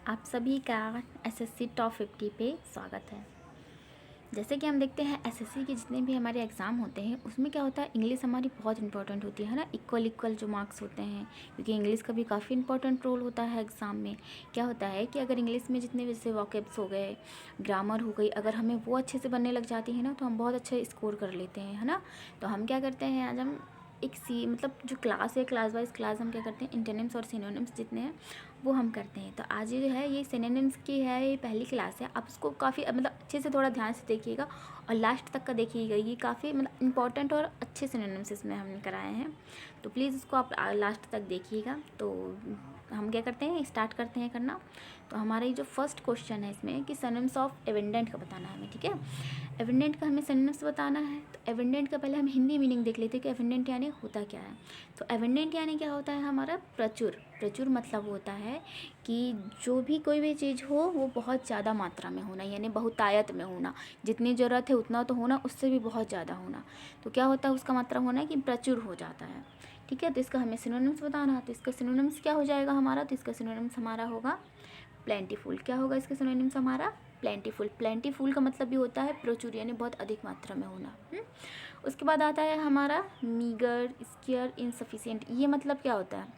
आप सभी का एसएससी टॉप 50 पे स्वागत है। जैसे कि हम देखते हैं एसएससी के जितने भी हमारे एग्ज़ाम होते हैं उसमें क्या होता है, इंग्लिश हमारी बहुत इंपॉर्टेंट होती है ना। इक्वल जो मार्क्स होते हैं, क्योंकि इंग्लिश का भी काफ़ी इंपॉर्टेंट रोल होता है एग्ज़ाम में। क्या होता है कि अगर इंग्लिश में जितने जैसे वोकैब्स हो गए, ग्रामर हो गई, अगर हमें वो अच्छे से बनने लग जाती है ना तो हम बहुत अच्छे स्कोर कर लेते हैं, है ना। तो हम क्या करते हैं, आज हम एक मतलब जो क्लास है, क्लास वाइज क्लास हम क्या करते हैं, इंटोनिम्स और सिनोनिम्स जितने हैं वो हम करते हैं। तो आज जो है ये सिनोनिम्स की है, ये पहली क्लास है। आप इसको काफ़ी मतलब अच्छे से थोड़ा ध्यान से देखिएगा और लास्ट तक का देखिएगा। ये काफ़ी मतलब इंपॉर्टेंट और अच्छे सिनोनिम्स इसमें हमने कराए हैं, तो प्लीज़ इसको आप लास्ट तक देखिएगा। तो हम क्या करते हैं, स्टार्ट करते हैं करना। तो हमारा ये जो फर्स्ट क्वेश्चन है इसमें कि सिनोनिम्स ऑफ एबंडेंट का बताना है हमें, ठीक है। एबंडेंट का हमें सिनोनिम्स बताना है। तो एबंडेंट का पहले हम हिंदी मीनिंग देख लेते हैं कि एबंडेंट यानी होता क्या है। तो एबंडेंट यानी क्या होता है हमारा, प्रचुर। प्रचुर मतलब होता है कि जो भी कोई भी चीज़ हो वो बहुत ज़्यादा मात्रा में होना, यानी बहुतायत में होना। जितनी ज़रूरत है उतना तो होना, उससे भी बहुत ज़्यादा होना। तो क्या होता है, उसका मात्रा होना कि प्रचुर हो जाता है, ठीक है। तो इसका हमें सिनोनिम्स बताना है। तो इसका सिनोनिम्स क्या हो जाएगा हमारा, तो इसका सिनोनिम्स हमारा होगा प्लेंटीफुल। क्या होगा इसका सिनोनिम्स हमारा, प्लेंटीफुल। प्लेंटीफुल का मतलब भी होता है प्रचुर, यानी बहुत अधिक मात्रा में होना। उसके बाद आता है हमारा मीगर, स्केयर, इनसफिशिएंट। ये मतलब क्या होता है,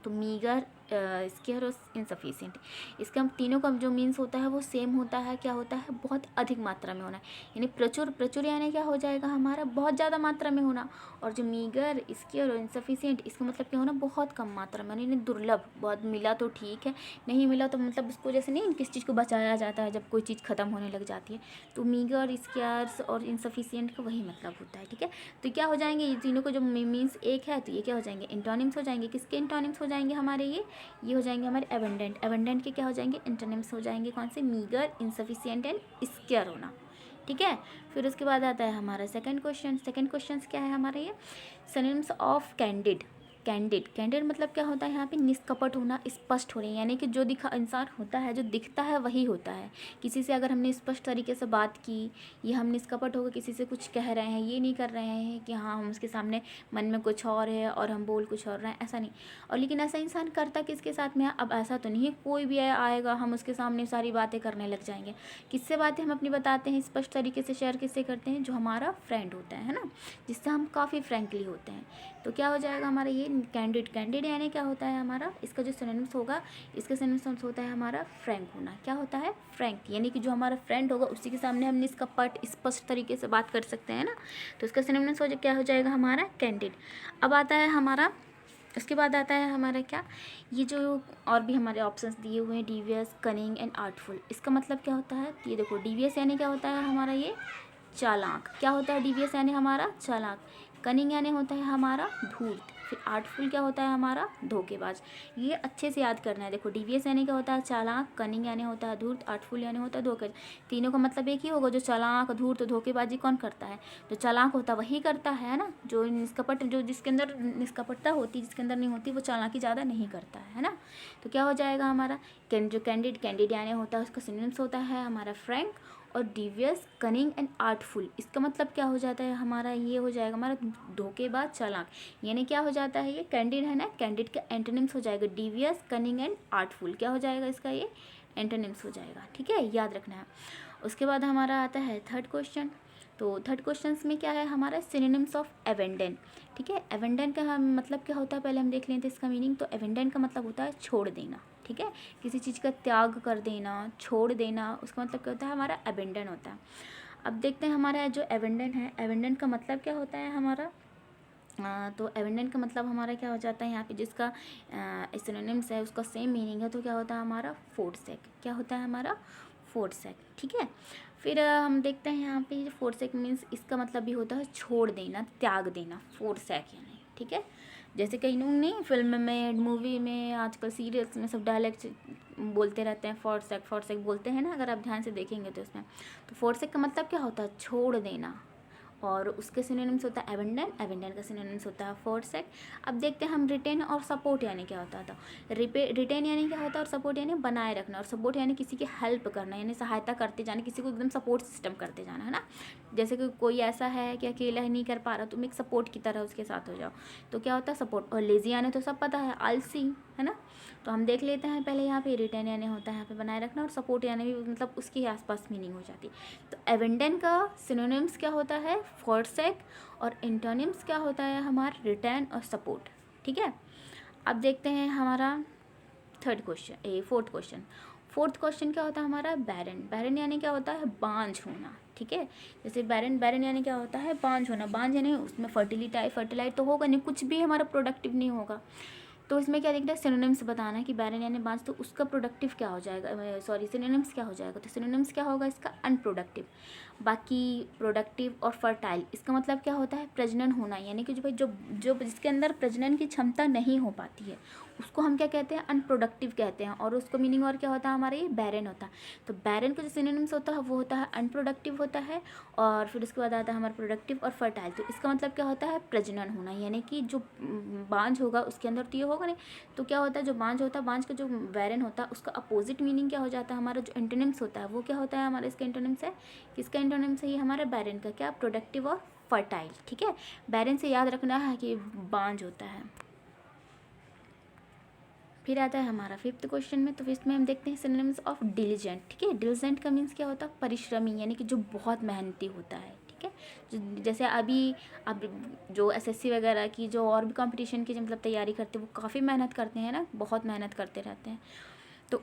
तो मीगर, स्केयर और इनसफिशिएंट, इसका हम तीनों का जो मीन्स होता है वो सेम होता है। क्या होता है, बहुत अधिक मात्रा में होना, यानी प्रचुर। प्रचुर यानी क्या हो जाएगा हमारा, बहुत ज़्यादा मात्रा में होना। और जो मीगर, स्केयर और इनसफिशिएंट, इसका मतलब क्या होना, बहुत कम मात्रा में, यानी दुर्लभ। बहुत मिला तो ठीक है, नहीं मिला तो मतलब उसको जैसे नहीं किस चीज़ को बचाया जाता है जब कोई चीज़ ख़त्म होने लग जाती है। तो मीगर, स्केयर्स और इनसफिशिएंट का वही मतलब होता है, ठीक है। तो क्या हो जाएंगे ये तीनों को, जो मीन्स एक है तो ये क्या हो जाएंगे, इंटोनिम्स हो जाएंगे। किसके इंटोनिम्स हो जाएंगे हमारे, ये हो जाएंगे हमारे एबंडेंट। एबंडेंट के क्या हो जाएंगे, इंटोनिम्स हो जाएंगे कौन से, मीगर, इनसफिशिएंट एंड स्केयर होना, ठीक है। फिर उसके बाद आता है हमारा सेकंड क्वेश्चन। सेकंड क्वेश्चन क्या है हमारे, ये synonyms of candid. Candid, candid मतलब क्या होता है यहाँ पे, निष्कपट होना, स्पष्ट होना, यानी कि जो दिखा इंसान होता है, जो दिखता है वही होता है। किसी से अगर हमने स्पष्ट तरीके से बात की, ये हम निष्कपट होकर किसी से कुछ कह रहे हैं, ये नहीं कर रहे हैं कि हाँ हम उसके सामने मन में कुछ और है और हम बोल कुछ और रहे हैं, ऐसा नहीं। और लेकिन ऐसा इंसान करता किसके साथ में है, अब ऐसा तो नहीं है कोई भी आएगा हम उसके सामने सारी बातें करने लग जाएंगे। किससे बातें हम अपनी बताते हैं, स्पष्ट तरीके से शेयर किससे करते हैं, जो हमारा फ्रेंड होता है ना, जिससे हम काफ़ी फ्रेंकली होते हैं। तो क्या हो जाएगा हमारा ये कैंडिड। कैंडिड यानी क्या होता है हमारा, इसका जो सिनोनिम्स होगा, इसका सिनोनिम्स होता है हमारा फ्रैंक होना। क्या होता है, फ्रैंक, यानी कि जो हमारा फ्रेंड होगा उसी के सामने हम निष्कपट स्पष्ट तरीके से बात कर सकते हैं ना। तो इसका सिनोनिम्स क्या हो जाएगा हमारा, कैंडिड। अब आता है हमारा, उसके बाद आता है हमारा क्या, ये जो और भी हमारे ऑप्शंस दिए हुए हैं, डिवियस, कनिंग एंड आर्टफुल। इसका मतलब क्या होता है, ये देखो डिवियस यानी क्या होता है हमारा, ये चालाक। क्या होता है डिवियस यानी हमारा चालाक। कनिंग यानी होता है हमारा धूर्त। फिर आर्टफुल क्या होता है हमारा, धोखेबाज। ये अच्छे से याद करना है। देखो डिवियस यानी क्या होता है, चालाक। कनिंग यानी होता है धूर्त। आर्टफुल यानी होता है धोखे। तीनों का मतलब एक ही होगा। जो चालाक, धूर्त, धोखेबाजी कौन करता है, जो चालाक होता है वही करता है ना। जो निष्कपट, जो जिसके अंदर निष्कपटता होती है, जिसके अंदर नहीं होती, वो चालाकी ज़्यादा नहीं करता है ना। तो क्या हो जाएगा हमारा, जो कैंडिड, कैंडिड यानी होता है उसका सिनोनिम्स होता है हमारा फ्रैंक और डिवियस, कनिंग एंड आर्टफुल। इसका मतलब क्या हो जाता है हमारा, ये हो जाएगा हमारा धोखेबाज, चालाक। यानी क्या हो जाता है, ये कैंडिड है ना, कैंडिड का एंटोनिम्स हो जाएगा डिवियस, कनिंग एंड आर्टफुल। क्या हो जाएगा इसका, ये एंटोनिम्स हो जाएगा, ठीक है, याद रखना है। उसके बाद हमारा आता है थर्ड क्वेश्चन। तो थर्ड क्वेश्चन में क्या है हमारा, सिनोनिम्स ऑफ एबेंडन, ठीक है। एबेंडन का हम मतलब क्या होता है, पहले हम देख लेते हैं इसका मीनिंग। तो एबेंडन का मतलब होता है छोड़ देना, ठीक है। किसी चीज़ का त्याग कर देना, छोड़ देना, उसका मतलब क्या होता है हमारा, एबेंडन होता है। अब देखते हैं हमारा जो एबेंडन है, एबेंडन का मतलब क्या होता है हमारा। तो एबेंडन का मतलब हमारा क्या हो जाता है, यहाँ पे जिसका सिनोनिम्स है उसका सेम मीनिंग है, तो क्या होता है हमारा, फोर्सेक। क्या होता है हमारा, फोर्सेक, ठीक है। फिर हम देखते हैं यहाँ पे फोर्सेक मीन्स, इसका मतलब भी होता है छोड़ देना, त्याग देना, फोर्सेक यानी, ठीक है। जैसे कई लोग नहीं फिल्म में, मूवी में, आजकल सीरियल्स में सब डायलेक्ट बोलते रहते हैं, फोर्सेक फोर्सेक बोलते हैं ना, अगर आप ध्यान से देखेंगे तो इसमें। तो फोर्सेक का मतलब क्या होता है, छोड़ देना। और उसके सिनोनिम्स होता है एबेंडन, एबेंडन का सिनोनिम्स होता है फोर्सेक। अब देखते हैं हम रिटेन और सपोर्ट यानी क्या होता था। रिटेन यानी क्या होता है, और सपोर्ट यानी बनाए रखना, और सपोर्ट यानी किसी की हेल्प करना, यानी सहायता करते जाना, किसी को एकदम सपोर्ट सिस्टम करते जाना, है ना। जैसे कि कोई ऐसा है कि अकेला ही नहीं कर पा रहा, तुम एक सपोर्ट की तरह उसके साथ हो जाओ, तो क्या होता है सपोर्ट। और लेजी यानी तो सब पता है, आलसी, है ना। तो हम देख लेते हैं पहले यहाँ पे रिटेन यानी होता है यहाँ पे बनाए रखना, और सपोर्ट यानी भी मतलब उसके आसपास मीनिंग हो जाती है। तो एबंडेंट का सिनोनिम्स क्या होता है, फॉरसेक, और इंटोनिम्स क्या होता है हमारा, रिटेन और सपोर्ट। ठीक है, अब देखते हैं हमारा फोर्थ क्वेश्चन। फोर्थ क्वेश्चन क्या होता है हमारा, बैरन। बैरन यानी क्या होता है, बांझ होना। ठीक है, जैसे बैरन, बैरन यानी क्या होता है, बांझ होना। बांझ यानी उसमें फर्टिलाइट तो होगा नहीं, कुछ भी हमारा प्रोडक्टिव नहीं होगा। तो इसमें क्या देखना है, सिनोनिम्स बताना है कि बैरन यानी बांझ, तो उसका प्रोडक्टिव क्या हो जाएगा, सॉरी सिनोनिम्स क्या हो जाएगा। तो सिनोनिम्स क्या होगा इसका, अनप्रोडक्टिव। बाकी प्रोडक्टिव और फर्टाइल, इसका मतलब क्या होता है, प्रजनन होना, यानी कि जो भाई जो जो जिसके अंदर प्रजनन की क्षमता नहीं हो पाती है उसको हम क्या कहते हैं, अनप्रोडक्टिव कहते हैं। और उसको मीनिंग और क्या होता है हमारे, ये बैरन होता है। तो बैरन का जो सिनोनिम्स होता है वो होता है अनप्रोडक्टिव होता है, और फिर उसके बाद आता है हमारा प्रोडक्टिव और फर्टाइल। तो इसका मतलब क्या होता है, प्रजनन होना, यानी कि जो बांझ होगा उसके अंदर तो ये होगा नहीं। तो क्या होता है, जो बांझ होता है, बांझ का जो बैरन होता है उसका अपोजिट मीनिंग क्या हो जाता है हमारा, जो एंटोनिम्स होता है वो क्या होता है हमारा, इसका एंटोनिम्स है, किसका एंटोनिम्स है ये हमारा, बैरन का, क्या, प्रोडक्टिव और फर्टाइल। ठीक है, बैरन से याद रखना है कि बांझ होता है। फिर आता है हमारा फिफ्थ क्वेश्चन में। तो इसमें हम देखते हैं सिनोनिम्स ऑफ डिलीजेंट। ठीक है, डिलीजेंट का मीन्स क्या होता है, परिश्रमी, यानी कि जो बहुत मेहनती होता है। ठीक है, जैसे अभी अब जो एसएससी वगैरह की जो और भी कंपटीशन की जो मतलब तैयारी करते हैं वो काफ़ी मेहनत करते हैं ना, बहुत मेहनत करते रहते हैं। तो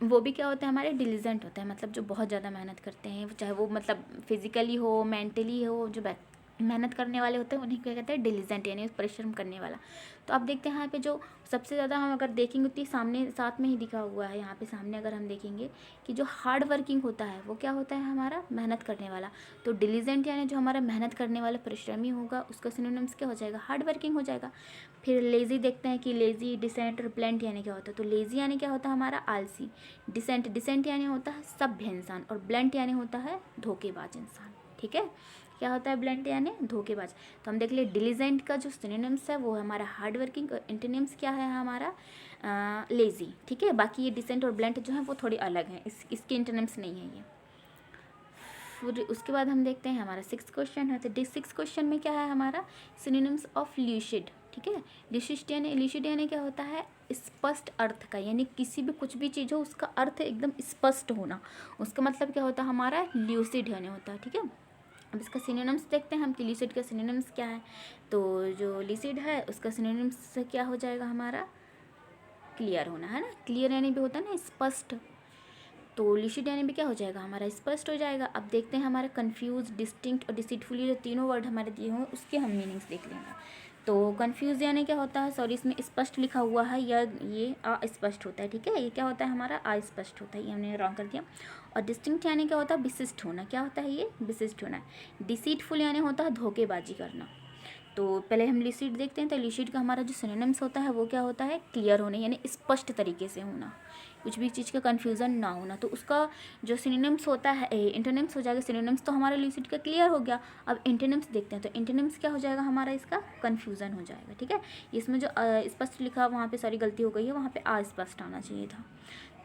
वो भी क्या होता है हमारे, डिलीजेंट होता है, मतलब जो बहुत ज़्यादा मेहनत करते हैं, चाहे वो मतलब फिजिकली हो, मेंटली हो, जो मेहनत करने वाले होते हैं उन्हें क्या कहते हैं, डिलीजेंट, यानी परिश्रम करने वाला। तो अब देखते हैं यहाँ पे जो सबसे ज़्यादा हम अगर देखेंगे तो सामने साथ में ही दिखा हुआ है यहाँ पे सामने, अगर हम देखेंगे कि जो हार्ड वर्किंग होता है वो क्या होता है हमारा, मेहनत करने वाला। तो डिलीजेंट यानी जो हमारा मेहनत करने वाला परिश्रमी होगा उसका सिनोनिम्स क्या हो जाएगा, हार्ड वर्किंग हो जाएगा। फिर लेज़ी देखते हैं कि लेज़ी, डिसेंट और ब्लंट यानी क्या होता है। तो लेज़ी यानी क्या होता है हमारा, आलसी। डिसेंट यानी होता है सभ्य इंसान, और ब्लंट यानी होता है धोखेबाज इंसान। ठीक है, क्या होता है ब्लंट यानी धोखेबाज। तो हम देख ले डिलीजेंट का जो सिनोनिम्स है वो है हमारा हार्ड वर्किंग, और एंटोनिम्स क्या है हमारा, लेज़ी। ठीक है, बाकी ये डिसेंट और ब्लंट जो है वो थोड़ी अलग हैं, इसके एंटोनिम्स नहीं है ये। फिर उसके बाद हम देखते हैं हमारा सिक्स क्वेश्चन है। तो सिक्स क्वेश्चन में क्या है हमारा, सिनोनिम्स ऑफ ल्यूसिड। ठीक है, ल्यूसिड यानी क्या होता है, स्पष्ट अर्थ का, यानी किसी भी कुछ भी चीज़ हो उसका अर्थ एकदम स्पष्ट होना, उसका मतलब क्या होता है हमारा, ल्यूसिड यानी होता है। ठीक है, अब इसका सिनोनिम्स देखते हैं हम कि ल्यूसिड का सिनोनिम्स क्या है। तो जो ल्यूसिड है उसका सिनोनिम्स क्या हो जाएगा हमारा, क्लियर होना, है ना। क्लियर यानी भी होता है ना स्पष्ट, तो ल्यूसिड यानी भी क्या हो जाएगा हमारा, स्पष्ट हो जाएगा। अब देखते हैं हमारे कंफ्यूज, डिस्टिंक्ट और डिसीटफुली, जो तीनों वर्ड हमारे दिए हुए उसके हम मीनिंग्स देख लेंगे। तो कंफ्यूज यानी क्या होता है, सॉरी इसमें स्पष्ट लिखा हुआ है या ये अस्पष्ट होता है। ठीक है, ये क्या होता है हमारा, अस्पष्ट होता है, ये हमने रॉन्ग कर दिया। और डिस्टिंक्ट यानी क्या होता है, विशिष्ट होना, क्या होता है ये, विशिष्ट होना। डिसीटफुल यानी होता है धोखेबाजी करना। तो पहले हम ल्यूसिड देखते हैं। तो ल्यूसिड का हमारा जो सिनोनिम्स होता है वो क्या होता है, क्लियर होने, यानी स्पष्ट तरीके से होना, कुछ भी चीज़ का कन्फ्यूज़न ना होना। तो उसका जो सिनोनिम्स होता है, इंटोनिम्स हो जाएगा। सिनोनिम्स तो हमारा ल्यूसिड का क्लियर हो गया। अब इंटोनिम्स देखते हैं। तो इंटोनिम्स क्या हो जाएगा हमारा, इसका कन्फ्यूज़न हो जाएगा। ठीक है, इसमें जो स्पष्ट लिखा वहाँ पे सारी गलती हो गई है, वहाँ पे अस्पष्ट आना चाहिए था।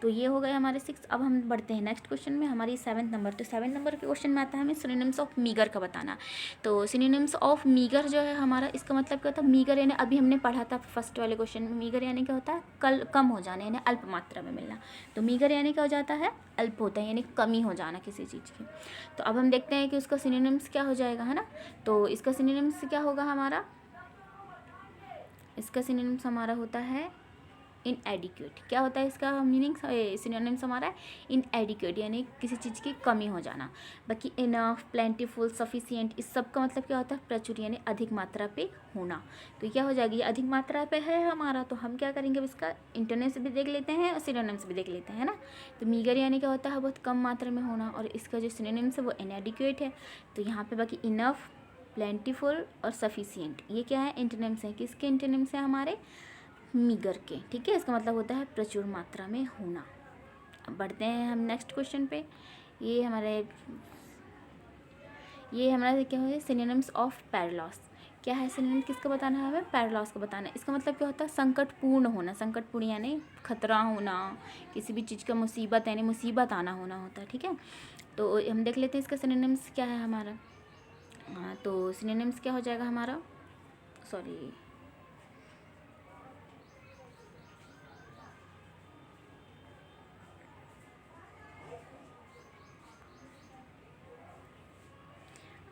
तो ये हो गए हमारे सिक्स। अब हम बढ़ते हैं नेक्स्ट क्वेश्चन में, हमारी 7th नंबर। तो 7th नंबर के क्वेश्चन में आता है हमें सिनोनिम्स ऑफ मीगर का बताना। तो सिनोनिम्स ऑफ मीगर जो है हमारा, इसका मतलब क्या होता है, मीगर यानी अभी हमने पढ़ा था फर्स्ट वाले क्वेश्चन में, मीगर यानी क्या होता है, कम हो जाना, यानी अल्प मात्रा में मिलना। तो मीगर यानी क्या हो जाता है, अल्प होता है, यानी कमी हो जाना किसी चीज़ की। तो अब हम देखते हैं कि उसका सिनोनिम्स क्या हो जाएगा, है ना। तो इसका सिनोनिम्स क्या होगा हमारा, इसका सिनोनिम्स हमारा होता है इनएडिक्वेट। क्या होता है इसका मीनिंग, सिनोनिम्स हमारा इनएडिक्वेट, यानी किसी चीज़ की कमी हो जाना। बाकी इनफ, प्लेंटीफुल, सफिशिएंट, इस सब का मतलब क्या होता है, प्रचुर, यानी अधिक मात्रा पे होना। तो क्या हो जाएगी, ये अधिक मात्रा पे है हमारा। तो हम क्या करेंगे, अब इसका इंटोनिम्स भी देख लेते हैं और सिनोनिम्स भी देख लेते हैं, है ना। तो मीगर यानी क्या होता है, बहुत कम मात्रा में होना, और इसका जो सिनोनिम्स है वो इनएडिक्वेट है। तो यहाँ पे बाकी इनफ, प्लेंटीफुल और सफिशिएंट, ये क्या है, इंटोनिम्स है। किसके इंटोनिम्स है हमारे, मीगर के। ठीक है, इसका मतलब होता है प्रचुर मात्रा में होना। अब बढ़ते हैं हम नेक्स्ट क्वेश्चन पे। ये हमारा क्या है, सिनोनिम्स ऑफ पैरालॉस। क्या है सिनोनिम, किसका बताना है हमें, पैरालॉस का बताना है। इसका मतलब क्या होता है, संकटपूर्ण होना। संकटपूर्ण यानी खतरा होना, किसी भी चीज़ का मुसीबत यानी मुसीबत आना होना होता है। ठीक है, तो हम देख लेते हैं इसका सिनोनिम्स क्या है हमारा। हाँ, तो सिनोनिम्स क्या हो जाएगा हमारा, सॉरी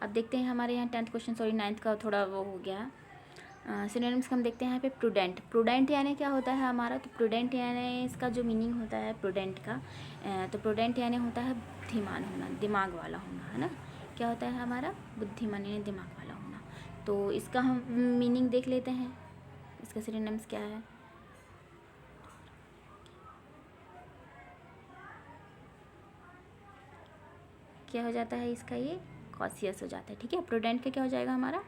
अब देखते हैं हमारे यहाँ 10th क्वेश्चन, सॉरी 9th का थोड़ा वो हो गया। सिनोनिम्स हम देखते हैं यहाँ पे प्रूडेंट। प्रूडेंट यानी क्या होता है हमारा, तो प्रूडेंट यानी इसका जो मीनिंग होता है प्रूडेंट का, तो प्रूडेंट यानी होता है बुद्धिमान होना, दिमाग वाला होना, है ना। क्या होता है हमारा, बुद्धिमान यानी दिमाग वाला होना। तो इसका हम मीनिंग देख लेते हैं, इसका सिनोनिम्स क्या है। क्या हो जाता है इसका, ये कॉशियस हो जाता है, ठीक है। प्रूडेंट का क्या हो जाएगा हमारा,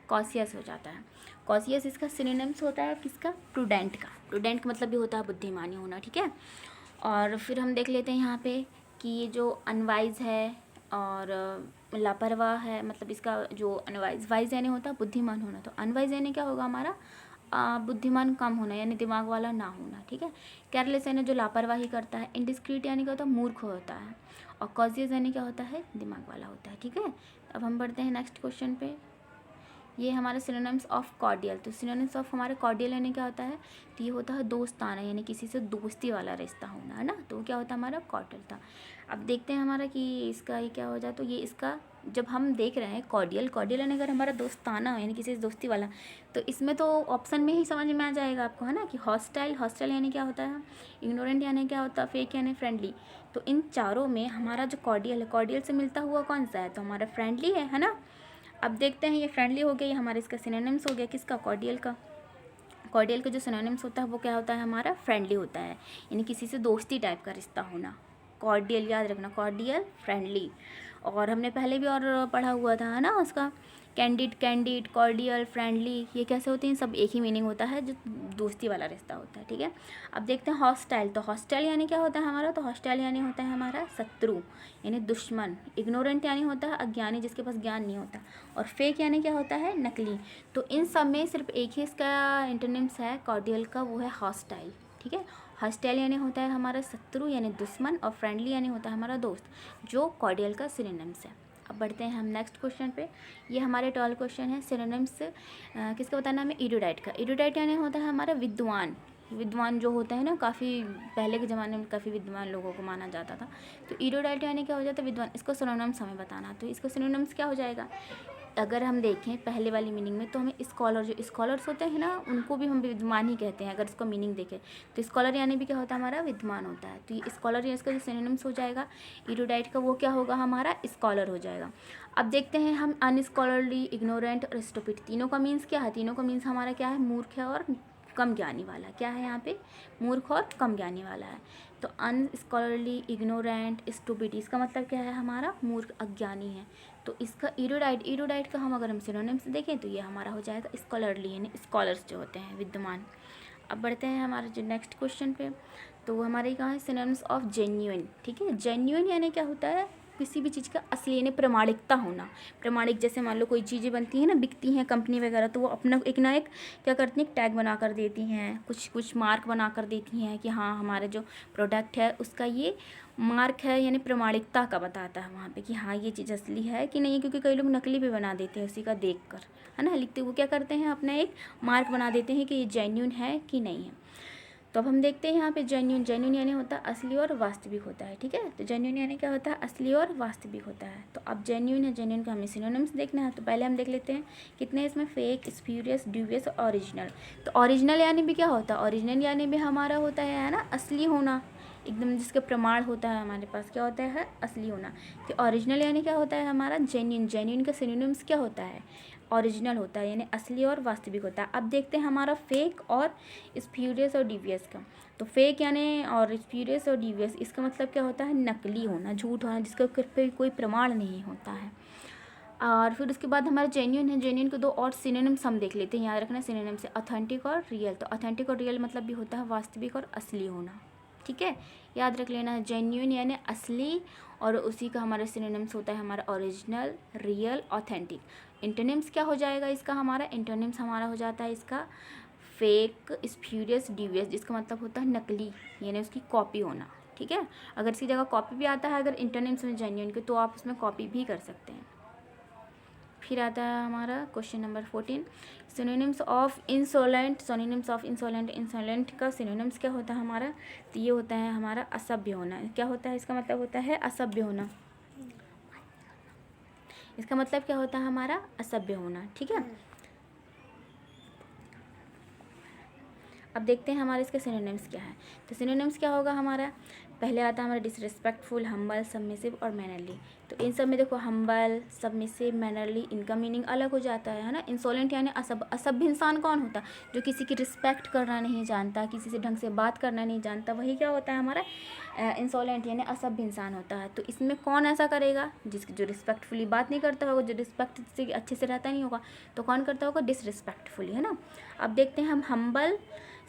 कॉशियस हो जाता है। कॉशियस इसका सिनोनिम्स होता है किसका, प्रूडेंट का। प्रूडेंट का मतलब भी होता है बुद्धिमानी होना, ठीक है। और फिर हम देख लेते हैं यहाँ पे कि ये जो अनवाइज है और लापरवाह है, मतलब इसका जो अनवाइज, वाइज यानी होता है बुद्धिमान होना, तो अनवाइज यानी क्या होगा हमारा, बुद्धिमान कम होना यानी दिमाग वाला ना होना, ठीक है। केयरलेस यानी जो लापरवाही करता है। इनडिस्क्रीट यानी क्या होता है, मूर्ख होता है। और कॉशियस यानी क्या होता है, दिमाग वाला होता है, ठीक है। अब हम बढ़ते हैं नेक्स्ट क्वेश्चन पे। ये हमारे सिनोनिम्स ऑफ कॉर्डियल। तो सिनोनिम्स ऑफ हमारे कॉर्डियल यानी क्या होता है, तो ये होता है दोस्ताना, यानी किसी से दोस्ती वाला रिश्ता होना, है ना। तो क्या होता है हमारा, कॉर्डियल था। अब देखते हैं हमारा कि इसका ये क्या हो जाए। तो ये इसका जब हम देख रहे हैं कॉर्डियल, कॉर्डियल यानी अगर हमारा दोस्ताना यानी किसी से दोस्ती वाला, तो इसमें तो ऑप्शन में ही समझ में आ जाएगा आपको, है ना, कि हॉस्टाइल, हॉस्टाइल यानी क्या होता है, इग्नोरेंट यानी क्या होता है, फेक यानी फ्रेंडली। तो इन चारों में हमारा जो कॉर्डियल है, कॉर्डियल से मिलता हुआ कौन सा है, तो हमारा फ्रेंडली है ना। अब देखते हैं, ये फ्रेंडली हो गया, ये हमारे इसका सिनोनिम्स हो गया किसका, कॉर्डियल का। कॉर्डियल का जो सिनोनिम्स होता है वो क्या होता है हमारा, फ्रेंडली होता है, यानी किसी से दोस्ती टाइप का रिश्ता होना। कॉर्डियल याद रखना, कॉर्डियल, फ्रेंडली। और हमने पहले भी और पढ़ा हुआ था, है ना, उसका कैंडिड, कैंडिड, कॉर्डियल, फ्रेंडली, ये कैसे होते हैं, सब एक ही मीनिंग होता है, जो दोस्ती वाला रिश्ता होता है, ठीक है। अब देखते हैं हॉस्टाइल। तो हॉस्टाइल यानी क्या होता है हमारा, तो हॉस्टाइल यानी होता है हमारा शत्रु यानी दुश्मन। इग्नोरेंट यानी होता है अज्ञानी, जिसके पास ज्ञान नहीं होता। और फेक यानी क्या होता है, नकली। तो इन सब में सिर्फ एक ही इसका इंटरनिम्स है कॉर्डियल का, वो है हॉस्टाइल, ठीक है। हॉस्टाइल यानी होता है हमारा शत्रु यानी दुश्मन, और फ्रेंडली यानी होता है हमारा दोस्त, जो कॉर्डियल का सिनोनिम्स है। अब बढ़ते हैं हम नेक्स्ट क्वेश्चन पे। ये हमारे 12 क्वेश्चन है। सिनोनिम्स किसका बताना है हमें, इरुडाइट का। इरुडाइट यानी होता है हमारा विद्वान। विद्वान जो होता है ना, काफ़ी पहले के ज़माने में काफ़ी विद्वान लोगों को माना जाता था। तो इरुडाइट यानी क्या हो जाता है, विद्वान। इसको सिनोनिम्स हमें बताना, तो इसका सिनोनिम्स क्या हो जाएगा। अगर हम देखें पहले वाली मीनिंग में, तो हमें स्कॉलर, जो स्कॉलर्स होते हैं ना, उनको भी हम विद्वान ही कहते हैं। अगर इसको मीनिंग देखें तो स्कॉलर यानी भी क्या होता है हमारा, विद्वान होता है। तो ये स्कॉलर या इसका जो सिनोनिम्स हो जाएगा इरुडाइट का, वो क्या होगा हमारा, स्कॉलर हो जाएगा। अब देखते हैं हम अनस्कॉलरली, इग्नोरेंट और स्टूपिड, तीनों का मीन्स क्या है। तीनों का मीन्स हमारा क्या है, मूर्ख है और कम ज्ञानी वाला। क्या है यहाँ पे, मूर्ख और कम ज्ञानी वाला है। तो अनस्कॉलरली, इग्नोरेंट, स्टूपिड, इसका मतलब क्या है हमारा, मूर्ख, अज्ञानी है। तो इसका इरुडाइट, इरुडाइट का हम अगर हम सिनोनिम्स देखें तो ये हमारा हो जाएगा स्कॉलरली, यानी स्कॉलर्स जो होते हैं, विद्वान। अब बढ़ते हैं हमारे जो नेक्स्ट क्वेश्चन पे। तो हमारे कहाँ है सिनोनिम्स ऑफ जेन्युइन, ठीक है। जेन्युइन यानी क्या होता है, किसी भी चीज़ का असली यानी प्रमाणिकता होना। प्रमाणिक, जैसे मान लो कोई चीज़ें बनती हैं ना, बिकती हैं कंपनी वगैरह, तो वो अपना एक ना एक क्या करती हैं, टैग बना कर देती हैं, कुछ कुछ मार्क बना कर देती हैं कि हाँ हमारे जो प्रोडक्ट है उसका ये मार्क है, यानी प्रमाणिकता का बताता है वहाँ पे कि हाँ ये चीज़ असली है कि नहीं। क्योंकि कई लोग नकली भी बना देते हैं उसी का देख कर, है ना, लिखते वो क्या करते हैं, अपना एक मार्क बना देते हैं कि ये जेन्युइन है कि नहीं है। तो अब हम देखते हैं यहाँ पे जेन्युइन, जेन्युइन यानी होता है असली और वास्तविक होता है, ठीक है। तो जेन्युइन यानी क्या होता है, असली और वास्तविक होता है। तो अब जेन्युइन है, जेन्युइन का हमें सिनोनिम्स देखना है। तो पहले हम देख लेते हैं कितने इसमें, फेक, स्प्यूरियस, ड्यूबियस और ओरिजिनल। तो ओरिजिनल यानी भी क्या होता है, ओरिजिनल यानी भी हमारा होता है ना, असली होना, एकदम जिसके प्रमाण होता है हमारे पास, क्या होता है, असली होना। तो ओरिजिनल यानी क्या होता है हमारा, जेन्युइन। जेन्युइन का सिनोनिम्स क्या होता है, ओरिजिनल होता है, यानी असली और वास्तविक होता है। अब देखते हैं हमारा फेक और स्प्यूरियस और डिवियस का। तो फेक यानी और स्प्यूरियस और डिवियस, इसका मतलब क्या होता है, नकली होना, झूठ होना, जिसका कोई प्रमाण नहीं होता है। और फिर उसके बाद हमारा जेन्युइन है। जेन्युइन के दो और सिनोनिम्स हम देख लेते हैं, याद रखना सिनोनिम से, ऑथेंटिक और रियल। तो ऑथेंटिक और रियल मतलब भी होता है वास्तविक और असली होना, ठीक है, याद रख लेना। जेन्युइन यानी असली, और उसी का हमारा सिनोनिम्स होता है हमारा ओरिजिनल, रियल, ऑथेंटिक। इंटरनिम्स क्या हो जाएगा इसका, हमारा इंटरनिम्स हमारा हो जाता है इसका फेक, स्प्यूरियस, डिवियस, जिसका मतलब होता है नकली, यानी उसकी कॉपी होना, ठीक है। अगर इसकी जगह कॉपी भी आता है अगर इंटरनिम्स में जेन्युइन के, तो आप उसमें कॉपी भी कर सकते हैं। फिर आता है हमारा question number 14, synonyms of insolent. Synonyms of insolent, insolent का सिनोनिम्स क्या होता है हमारा, तो ये होता है हमारा असभ्य होना। क्या होता है, इसका मतलब होता है असभ्य होना। इसका मतलब क्या होता है हमारा असभ्य होना, ठीक है। अब देखते हैं हमारे इसके सिनोनिम्स क्या है। तो सिनोनिम्स क्या होगा हमारा, पहले आता है हमारा डिसरिस्पेक्टफुल, हम्बल, सबमिसिव और मैनरली। तो इन सब में देखो हम्बल, सबमिसिव, मैनरली, इनका मीनिंग अलग हो जाता है ना। इंसोलेंट यानी असभ्य इंसान कौन होता है, जो किसी की रिस्पेक्ट करना नहीं जानता, किसी से ढंग से बात करना नहीं जानता, वही क्या होता है हमारा इंसोलेंट यानी असभ्य इंसान होता है। तो इसमें कौन ऐसा करेगा, जो रिस्पेक्टफुली बात नहीं करता होगा, जो रिस्पेक्ट से अच्छे से रहता नहीं होगा, तो कौन करता होगा, डिसरिस्पेक्टफुली, है ना। अब देखते हैं हम हम्बल,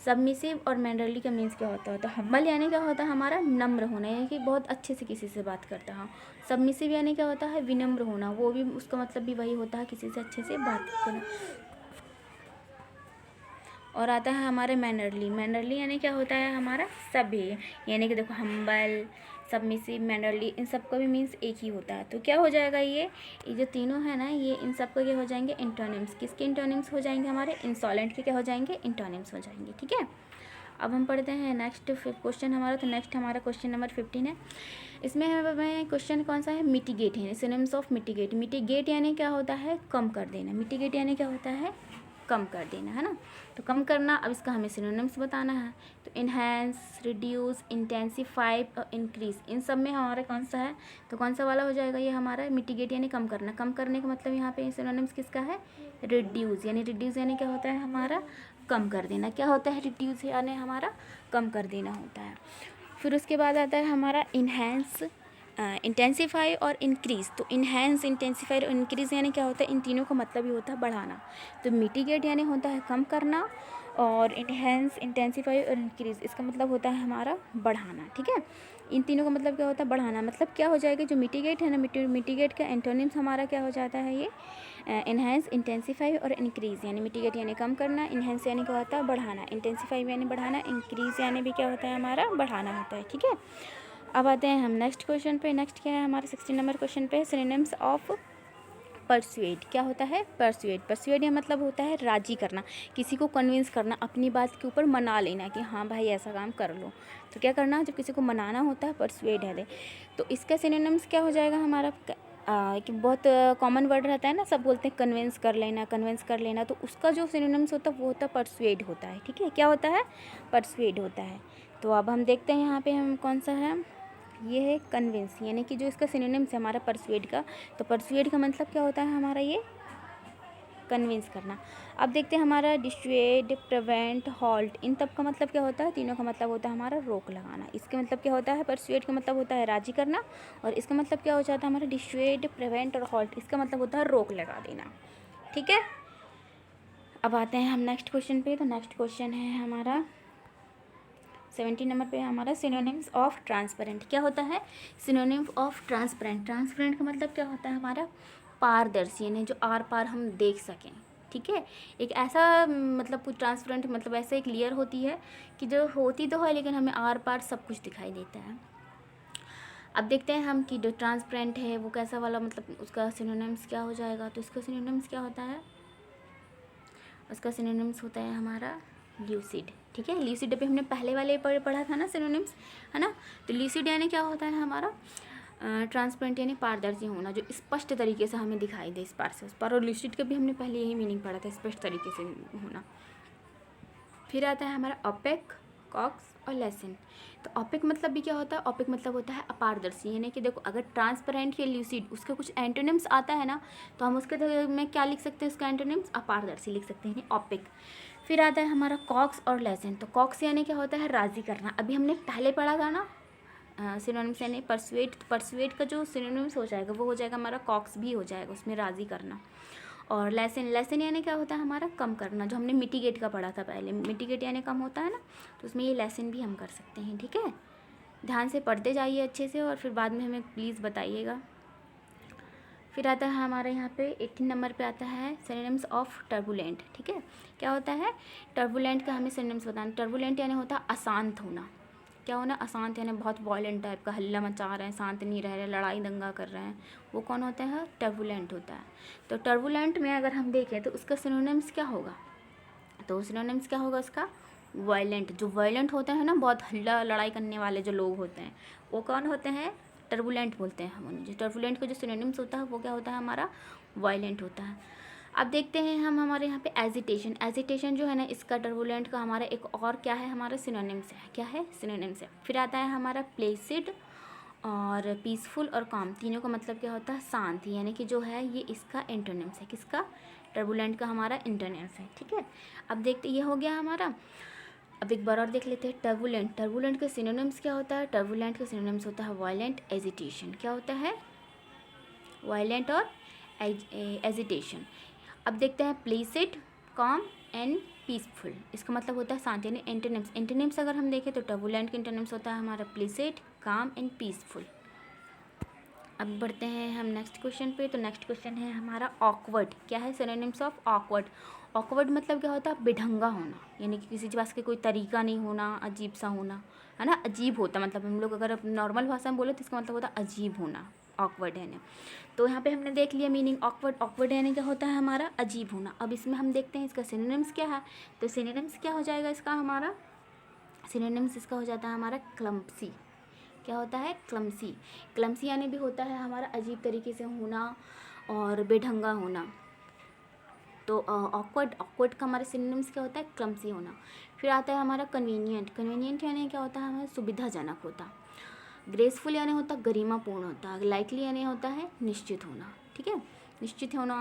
सबमिसिव और मैनरली का मीन्स क्या होता है। तो हम्बल यानी क्या होता है हमारा नम्र होना, यानी कि बहुत अच्छे से किसी से बात करता है। सबमिसिव यानी क्या होता है विनम्र होना, वो भी उसका मतलब भी वही होता है, किसी से अच्छे से बात करना। और आता है हमारे मैनरली। मैनरली यानी क्या होता है हमारा सभ्य, यानी कि देखो हम्बल, सबमिसिव, मैनरली, इन सब का भी मीन्स एक ही होता है। तो क्या हो जाएगा ये जो तीनों है ना, ये इन सब का क्या हो जाएंगे इंटोनिम्स। किसके इंटोनिम्स हो जाएंगे हमारे, इंसोलेंट के क्या हो जाएंगे, इंटोनिम्स हो जाएंगे, ठीक है। अब हम पढ़ते हैं नेक्स्ट क्वेश्चन हमारा। तो नेक्स्ट हमारा क्वेश्चन नंबर 15 है। इसमें हमें क्वेश्चन कौन सा है, मिटिगेट है, सिनोनिम्स ऑफ मिटिगेट। मिटिगेट यानी क्या होता है, कम कर देना। मिटिगेट यानी क्या होता है, कम कर देना, है ना। तो कम करना, अब इसका हमें सिनोनिम्स बताना है। तो इन्हेंस, रिड्यूस, इंटेंसीफाई और इंक्रीज, इन सब में हमारा कौन सा है, तो कौन सा वाला हो जाएगा ये हमारा मिटिगेट यानी कम करना। कम करने का मतलब यहाँ पे सिनोनिम्स किसका है, रिड्यूस। यानी रिड्यूस यानी क्या होता है हमारा, कम कर देना। क्या होता है रिड्यूस यानी हमारा कम कर देना होता है। फिर उसके बाद आता है हमारा इन्हेंस, इंटेंसीफाई और इंक्रीज़। तो इन्हेंस, इंटेंसीफाई और इंक्रीज़ यानी क्या होता है, इन तीनों का मतलब ही होता है बढ़ाना। तो मिटिगेट यानी होता है कम करना, और इन्हेंस, इंटेंसीफाई और इंक्रीज़ इसका मतलब होता है हमारा बढ़ाना, ठीक है। इन तीनों का मतलब क्या होता है, बढ़ाना। मतलब क्या हो जाएगा, जो मिटिगेट है ना, मिटिगेट का एंटोनिम्स हमारा क्या हो जाता है, ये इन्हेंस, इंटेंसीफाई और इंक्रीज़। यानी मिटिगेट यानी कम करना, इन्हेंस यानी क्या होता है बढ़ाना, इंटेंसीफाई यानी बढ़ाना, इंक्रीज़ यानी भी क्या होता है हमारा बढ़ाना होता है, ठीक है। अब आते हैं हम नेक्स्ट क्वेश्चन पे। नेक्स्ट क्या है हमारा 16 नंबर क्वेश्चन पे, सिनोनिम्स ऑफ परसुएड। क्या होता है परसुएड, परसुएड या मतलब होता है राजी करना, किसी को कन्विंस करना, अपनी बात के ऊपर मना लेना कि हाँ भाई ऐसा काम कर लो। तो क्या करना, जब किसी को मनाना होता है परसुएड है। तो इसका सिनोनिम्स क्या हो जाएगा हमारा, कि बहुत कॉमन वर्ड रहता है ना, सब बोलते हैं कन्विंस कर लेना, कन्विंस कर लेना। तो उसका जो सिनोनिम्स होता है वो होता है परसुएड होता है, ठीक है। क्या होता है, परसुएड होता है। तो अब हम देखते हैं यहाँ पे हम कौन सा है, ये है कन्विंस, यानी कि जो इसका सिनोनिम्स है हमारा परसुएड का। तो परसुएड का मतलब क्या होता है हमारा, ये कन्विंस करना। अब देखते हैं हमारा डिस्युएड, प्रिवेंट, हॉल्ट, इन तब का मतलब क्या होता है, तीनों का मतलब होता है हमारा रोक लगाना। इसका मतलब क्या होता है, परसुएड का मतलब होता है राजी करना, और इसका मतलब क्या हो जाता है हमारा डिस्युएड, प्रिवेंट और हॉल्ट, इसका मतलब होता है रोक लगा देना, ठीक है। अब आते हैं हम नेक्स्ट क्वेश्चन पे। तो नेक्स्ट क्वेश्चन है हमारा 17 नंबर पे हमारा सिनोनिम्स ऑफ ट्रांसपेरेंट। क्या होता है सिनोनिम ऑफ ट्रांसपेरेंट, ट्रांसपेरेंट का मतलब क्या होता है हमारा पारदर्शी, यानी जो आर पार हम देख सकें, ठीक है। एक ऐसा मतलब कुछ ट्रांसपेरेंट मतलब ऐसे एक लेयर होती है कि जो होती तो है लेकिन हमें आर पार सब कुछ दिखाई देता है। अब देखते हैं हम कि जो ट्रांसपेरेंट है वो कैसा वाला, मतलब उसका सिनोनिम्स क्या हो जाएगा। तो इसका सिनोनिम्स क्या होता है, उसका सिनोनिम्स होता है हमारा ल्यूसिड, ठीक है। ल्यूसिड पे हमने पहले वाले पर पढ़ा था ना सिनोनिम्स, है ना। तो ल्यूसिड यानी क्या होता है हमारा ट्रांसपेरेंट यानी पारदर्शी होना, जो स्पष्ट तरीके से हमें दिखाई दे इस पार से उस पार। और ल्यूसिड का भी हमने पहले यही मीनिंग पढ़ा था, स्पष्ट तरीके से होना। फिर आता है हमारा ओपेक, कॉक्स और लेसन। तो ओपेक मतलब भी क्या होता है, ओपेक मतलब होता है अपारदर्शी, यानी कि देखो अगर ट्रांसपेरेंट या ल्यूसिड उसका कुछ एंटोनिम्स आता है ना, तो हम उसके में क्या लिख सकते हैं, उसका एंटोनिम्स अपारदर्शी लिख सकते हैं, ओपेक। फिर आता है हमारा कॉक्स और लेसन। तो कॉक्स यानी क्या होता है राजी करना, अभी हमने पहले पढ़ा था ना सिनोनिम्स यानी परसुएट। तो परसुएट का जो सिनोनिम्स हो जाएगा वो हो जाएगा हमारा कॉक्स भी हो जाएगा, उसमें राजी करना। और लेसन, लेसन यानी क्या होता है हमारा कम करना, जो हमने मिटिगेट का पढ़ा था पहले, मिटिगेट यानी कम होता है ना, तो उसमें ये लेसन भी हम कर सकते हैं, ठीक है। ध्यान से पढ़ते जाइए अच्छे से, और फिर बाद में हमें प्लीज़ बताइएगा। फिर आता है हमारे यहाँ पे 18 नंबर पे आता है सिनोनिम्स ऑफ टर्बुलेंट, ठीक है। क्या होता है टर्बुलेंट का हमें सिनोनिम्स बताना। टर्बुलेंट यानी होता है अशांत होना, क्या होना अशांत, यानी बहुत वॉयलेंट टाइप का, हल्ला मचा रहे हैं, शांत नहीं रह रहे, लड़ाई दंगा कर रहे हैं, वो कौन होता है टर्बुलेंट होता है। तो टर्बुलेंट में अगर हम देखें तो उसका सिनोनिम्स क्या होगा, तो सिनोनिम्स क्या होगा उसका वायलेंट। जो वायलेंट होता है ना, बहुत हल्ला लड़ाई करने वाले जो लोग होते हैं वो कौन होते हैं टर्बुलेंट बोलते हैं हम उन्हें। जो टर्बुलेंट का जो सिनोनिम्स होता है वो क्या होता है हमारा, वायलेंट होता है। अब देखते हैं हम हमारे यहाँ पे एजिटेशन। एजिटेशन जो है ना, इसका टर्बुलेंट का हमारा एक और क्या है, हमारा सिनोनिम्स है। क्या है, सिनोनिम्स है। फिर आता है हमारा प्लेसिड और पीसफुल और काम, तीनों का मतलब क्या होता है, शांत, यानी कि जो है ये इसका एंटोनिम्स है। किसका, टर्बुलेंट का हमारा एंटोनिम्स है। ठीक है, अब देखते, ये हो गया हमारा। अब एक बार और देख लेते हैं टर्बुलेंट। टर्बुलेंट का सिनोनिम्स क्या होता है, टर्बुलेंट का सिनोनिम्स होता है वायलेंट, एजिटेशन। क्या होता है, वायलेंट और एजिटेशन। अब देखते हैं प्लीसिड, कॉम एंड पीसफुल, इसका मतलब होता है शांति, यानी एंटोनिम्स। एंटोनिम्स अगर हम देखें तो टर्बुलेंट का एंटोनिम्स होता है हमारा प्लीसिड, काम एंड पीसफुल। अब बढ़ते हैं हम नेक्स्ट क्वेश्चन पे। तो नेक्स्ट क्वेश्चन है हमारा ऑकवर्ड। क्या है सिनोनिम्स ऑफ ऑकवर्ड। ऑकवर्ड मतलब क्या होता है, बेढंगा होना, यानी कि किसी पास के कोई तरीका नहीं होना, अजीब सा होना, है ना, अजीब होता, मतलब हम लोग अगर नॉर्मल भाषा में बोले तो इसका मतलब होता है अजीब होना, ऑकवर्ड है ना। तो यहाँ पे हमने देख लिया मीनिंग ऑकवर्ड। ऑकवर्ड यानी क्या होता है हमारा, अजीब होना। अब इसमें हम देखते हैं इसका सिनोनिम्स क्या है। तो सिनोनिम्स क्या हो जाएगा इसका, हमारा सिनोनिम्स इसका हो जाता है हमारा क्लम्पसी। क्या होता है, क्लम्सी। क्लम्सी यानी भी होता है हमारा अजीब तरीके से होना और बेढंगा होना। तो ऑकवर्ड, ऑकवर्ड का हमारे सिनोनिम्स क्या होता है, क्लम्सी होना। फिर आता है हमारा कन्वीनियंट। कन्वीनियंट यानी क्या होता है, हमारा सुविधाजनक होता। ग्रेसफुल यानी होता गरिमापूर्ण होता। लाइकली यानी होता है निश्चित होना। ठीक है, निश्चित होना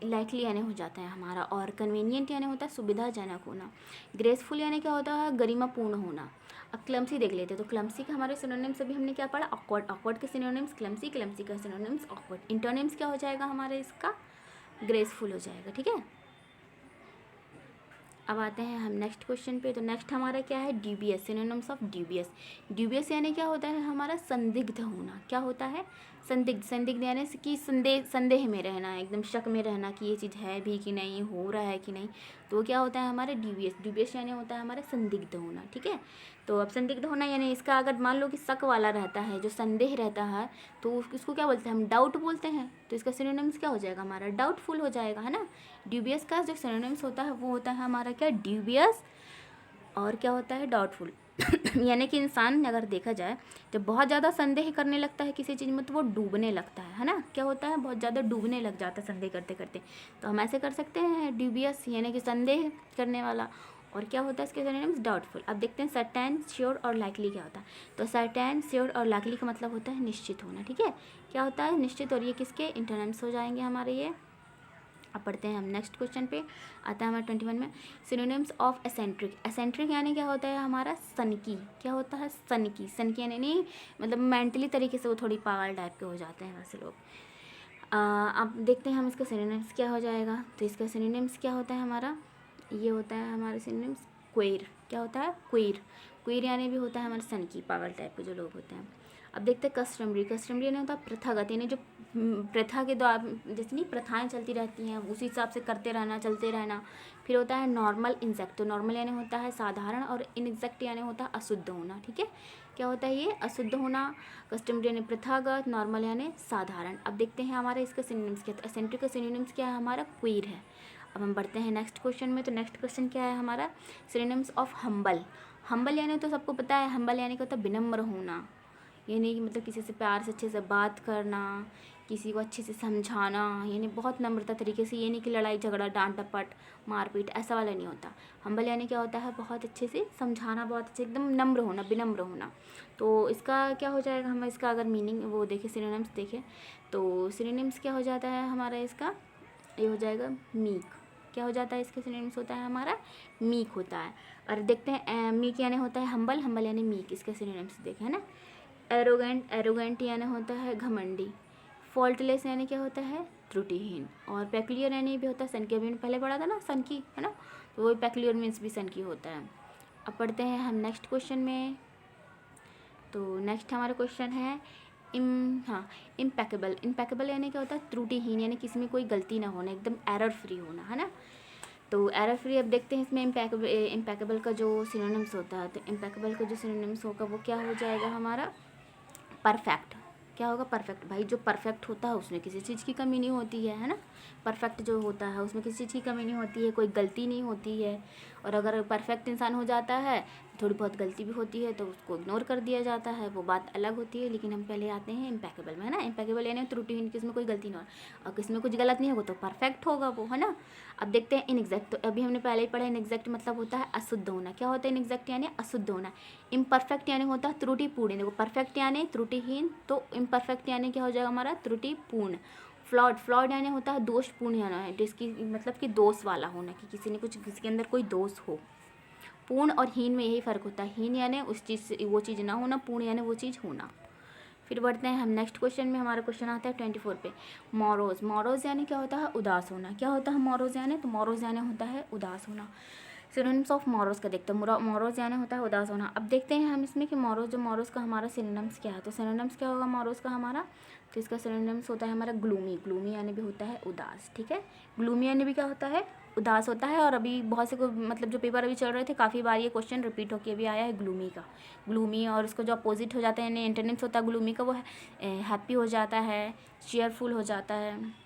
लाइकली यानी हो जाता है हमारा। और कन्वीनियंट यानी होता है सुविधाजनक होना। ग्रेसफुल यानी क्या होता है, गरिमापूर्ण होना। अब क्लम्सी देख लेते हैं। तो क्लम्सी का हमारे सिनोनिम्स अभी हमने क्या पढ़ा, ऑकवर्ड। ऑकवर्ड के सिनोनिम्स क्लम्सी, क्लम्सी का सिनोनिम्स ऑकवर्ड। इंटरनिम्स क्या हो जाएगा हमारे इसका, ग्रेसफुल हो जाएगा। ठीक है, अब आते हैं हम नेक्स्ट क्वेश्चन पे। तो नेक्स्ट हमारा क्या है, dubious. Synonyms of dubious. Dubious यानी क्या होता है हमारा, संदिग्ध होना। क्या होता है, संदिग्ध। संदिग्ध यानी कि संदेह में रहना, एकदम शक में रहना कि ये चीज़ है भी कि नहीं, हो रहा है कि नहीं। तो क्या होता है हमारा ड्यूबियस। ड्यूबियस यानी होता है हमारा संदिग्ध होना। ठीक है, तो अब संदिग्ध होना यानी इसका अगर मान लो कि शक वाला रहता है, जो संदेह रहता है, तो उसको क्या बोलते हैं हम, डाउट बोलते हैं। तो इसका सिनोनिम्स क्या हो जाएगा हमारा, डाउटफुल हो जाएगा, है ना। ड्यूबियस का जो सिनोनिम्स होता है वो होता है हमारा क्या, ड्यूबियस और क्या होता है, डाउटफुल। यानी कि इंसान अगर देखा जाए जब बहुत ज़्यादा संदेह करने लगता है किसी चीज़ में तो वो डूबने लगता है ना। क्या होता है, बहुत ज़्यादा डूबने लग जाता है संदेह करते करते। तो हम ऐसे कर सकते हैं ड्यूबियस यानी कि संदेह करने वाला। और क्या होता है इसके सिनोनिम्स, डाउटफुल। अब देखते हैं सर्टेन, श्योर और लाइकली क्या होता है। तो सर्टेन, श्योर और लाइकली का मतलब होता है निश्चित होना। ठीक है, क्या होता है, निश्चित। और ये किसके इंटरनेम्स हो जाएंगे हमारे ये। अब पढ़ते हैं हम नेक्स्ट क्वेश्चन पे। आता है हमारा 21 में, सिनोनिम्स ऑफ एसेंट्रिक। एसेंट्रिक यानी क्या होता है हमारा, सनकी। क्या होता है, सनकी। सनकी यानी नहीं, मतलब मेंटली तरीके से वो थोड़ी पागल टाइप के हो जाते हैं वैसे लोग। अब देखते हैं हम इसका सिनोनिम्स क्या हो जाएगा। तो इसका सिनोनिम्स क्या होता है हमारा, ये होता है हमारा सिनोनिम्स क्वेर। क्या होता है, क्वेर। क्वेर यानी भी होता है हमारे सनकी, पागल टाइप के जो लोग होते हैं। अब देखते हैं कस्टमरी। कस्टमरी यानी होता है प्रथागत, यानी जो प्रथा के द्वारा, जैसे नहीं प्रथाएं चलती रहती हैं उसी हिसाब से करते रहना, चलते रहना। फिर होता है नॉर्मल, इंसेक्ट। तो नॉर्मल यानी होता है साधारण और इनएग्जैक्ट यानी होता है अशुद्ध होना। ठीक है, क्या होता है ये, अशुद्ध होना। कस्टमरी यानी प्रथागत, नॉर्मल यानी साधारण। अब देखते हैं हमारे इसका सिनोनिम्स क्या है। तो एसेंट्रिक का सिनोनिम्स क्या है हमारा, क्वीर है। अब हम बढ़ते हैं नेक्स्ट क्वेश्चन में। तो नेक्स्ट क्वेश्चन क्या है हमारा, सिनोनिम्स ऑफ हम्बल। हम्बल यानी तो सबको पता है, हम्बल यानी क्या होता है, विनम्र होना। यानी कि मतलब किसी से प्यार से अच्छे से बात करना, किसी को अच्छे से समझाना, यानी बहुत नम्रता तरीके से। ये नहीं कि लड़ाई झगड़ा, डांट डपट, मारपीट, ऐसा वाला नहीं होता। हम्बल यानी क्या होता है, बहुत अच्छे से समझाना, बहुत अच्छे एकदम नम्र होना, विनम्र होना। तो इसका क्या हो जाएगा, हम इसका अगर मीनिंग वो देखें, सिनोनिम्स देखें, तो सिनोनिम्स क्या हो जाता है हमारा इसका, ये हो जाएगा मीक। क्या हो जाता है इसका सिनोनिम्स होता है हमारा, मीक होता है। और देखते हैं मीक यानी होता है हम्बल, हम्बल यानी मीक, इसका सिनोनिम्स देखें, है ना। एरोगेंट, एरोगेंट यानी होता है घमंडी। फॉल्टलेस यानी क्या होता है, त्रुटिहीन। और पेक्यूलियर यानी भी होता है सन की, अभी पहले पढ़ा था ना सन की, है ना, तो वही पेक्यूलियर मीन्स भी सन की होता है। अब पढ़ते हैं हम नेक्स्ट क्वेश्चन में। तो नेक्स्ट हमारा क्वेश्चन है इम्पेकेबल। इम्पेकेबल यानी क्या होता है, त्रुटिहीन, यानी किसी में कोई गलती ना होना, एकदम एरर फ्री होना, है ना। तो एरर फ्री। अब देखते हैं इसमें इम्पेकेबल का जो सिनोनिम्स होता है। तो इम्पेकेबल का जो सिनोनिम्स होगा वो क्या हो जाएगा हमारा, परफेक्ट। क्या होगा, परफेक्ट। भाई जो परफेक्ट होता है उसमें किसी चीज़ की कमी नहीं होती है ना। परफेक्ट जो होता है उसमें किसी चीज़ की कमी नहीं होती है, कोई गलती नहीं होती है। और अगर परफेक्ट इंसान हो जाता है, थोड़ी बहुत गलती भी होती है तो उसको इग्नोर कर दिया जाता है, वो बात अलग होती है। लेकिन हम पहले आते हैं इम्पेकेबल में, है ना। इम्पेकेबल यानी त्रुटिहीन, किसमें कोई गलती ना हो, और किसमें कुछ गलत नहीं होगा तो परफेक्ट होगा वो, है ना। अब देखते हैं इनएग्जैक्ट। तो अभी हमने पहले ही पढ़ा, इनएग्जैक्ट मतलब होता है अशुद्ध होना। क्या होता है इनएग्जैक्ट? यानी अशुद्ध होना। इम्परफेक्ट यानी होता है त्रुटिपूर्ण। देखो परफेक्ट यानी त्रुटिहीन, तो इम्परफेक्ट यानी क्या हो जाएगा हमारा? त्रुटिपूर्ण। फ्लॉड, फ्लॉड यानी होता है दोषपूर्ण होना है, जिसकी मतलब कि दोष वाला होना, कि किसी ने कुछ, किसी के अंदर कोई दोष हो। पूर्ण और हीन में यही फ़र्क होता है। हीन यानी उस चीज़ से वो चीज़ ना होना, पूर्ण यानी वो चीज़ होना। फिर बढ़ते हैं हम नेक्स्ट क्वेश्चन में। हमारा क्वेश्चन आता है 24 पे। मोरोज, मोरोज यानी क्या होता है? उदास होना। क्या होता है मोरोज यानी? तो मोरोज यानी होता है उदास होना। सिनोनिम्स ऑफ मोरोज का देखते हैं। मोरोज यानी होता है उदास होना। अब देखते हैं हम इसमें कि मोरोज, जो मोरोज का हमारा सिनोनिम्स क्या है। तो सिनोनिम्स क्या होगा मोरोज का हमारा? तो इसका सिनोनिम्स होता है हमारा ग्लूमी। ग्लूमी यानी भी होता है उदास, ठीक है। ग्लूमी यानी भी क्या होता है? उदास होता है। और अभी बहुत से मतलब जो पेपर अभी चल रहे थे, काफ़ी बार ये क्वेश्चन रिपीट होकर भी आया है ग्लूमी का। ग्लूमी और इसको जो अपोजिट हो जाता है, यानी एंटोनिम्स होता है ग्लूमी का, वो हैप्पी हो जाता है, चीयरफुल हो जाता है।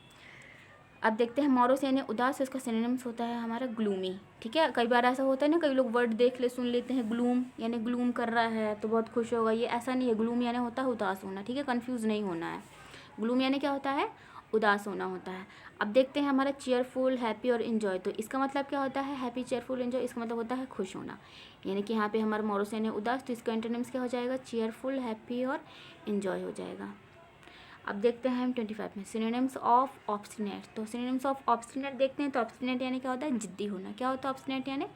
अब देखते हैं मोरोस यानी उदास, इसका सिनोनिम्स होता है हमारा ग्लूमी, ठीक है। कई बार ऐसा होता है ना, कई लोग वर्ड देख ले सुन लेते हैं ग्लूम यानी ग्लूम कर रहा है तो बहुत खुश होगा, ये ऐसा नहीं है। ग्लूम यानी होता है उदास होना, ठीक है, कंफ्यूज नहीं होना है। ग्लूम यानी क्या होता है? उदास होना होता है। अब देखते हैं हमारा चेयरफुल, हैप्पी और इन्जॉय। तो इसका मतलब क्या होता है? हैप्पी, चेयरफुल, इन्जॉय, इसका मतलब होता है खुश होना। यानी कि यहाँ पे हमारा मोरोस यानी उदास, तो इसका एंटोनिम्स क्या हो जाएगा? चेयरफुल, हैप्पी और इन्जॉय हो जाएगा। अब देखते हैं हम 25 में सिनोनिम्स ऑफ ऑब्स्टिनेट। तो सिनोनिम्स ऑफ ऑब्स्टिनेट देखते हैं। तो ऑब्स्टिनेट यानी क्या होता है? जिद्दी होना। क्या होता है ऑब्स्टिनेट यानी?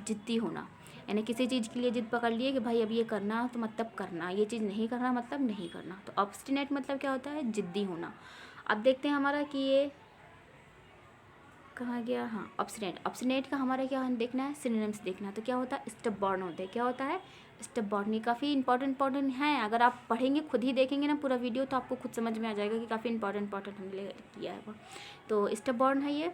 जिद्दी होना। यानी किसी चीज़ के लिए जिद पकड़ लिए कि भाई अब ये करना तो मतलब करना, ये चीज़ नहीं करना मतलब नहीं करना। तो ऑब्स्टिनेट मतलब क्या होता है? जिद्दी होना। अब देखते हैं हमारा कि ये कहाँ गया, हाँ ऑब्स्टिनेट। ऑब्स्टिनेट का हमारा क्या देखना है? सिनोनिम्स देखना है। तो क्या होता है? स्टबॉर्न होता है। क्या होता है? स्टबॉर्न। ये काफ़ी इंपॉर्टेंट है। अगर आप पढ़ेंगे, खुद ही देखेंगे ना पूरा वीडियो, तो आपको खुद समझ में आ जाएगा कि काफ़ी इंपॉर्टेंट हमने किया है वो। तो स्टबॉर्न है ये।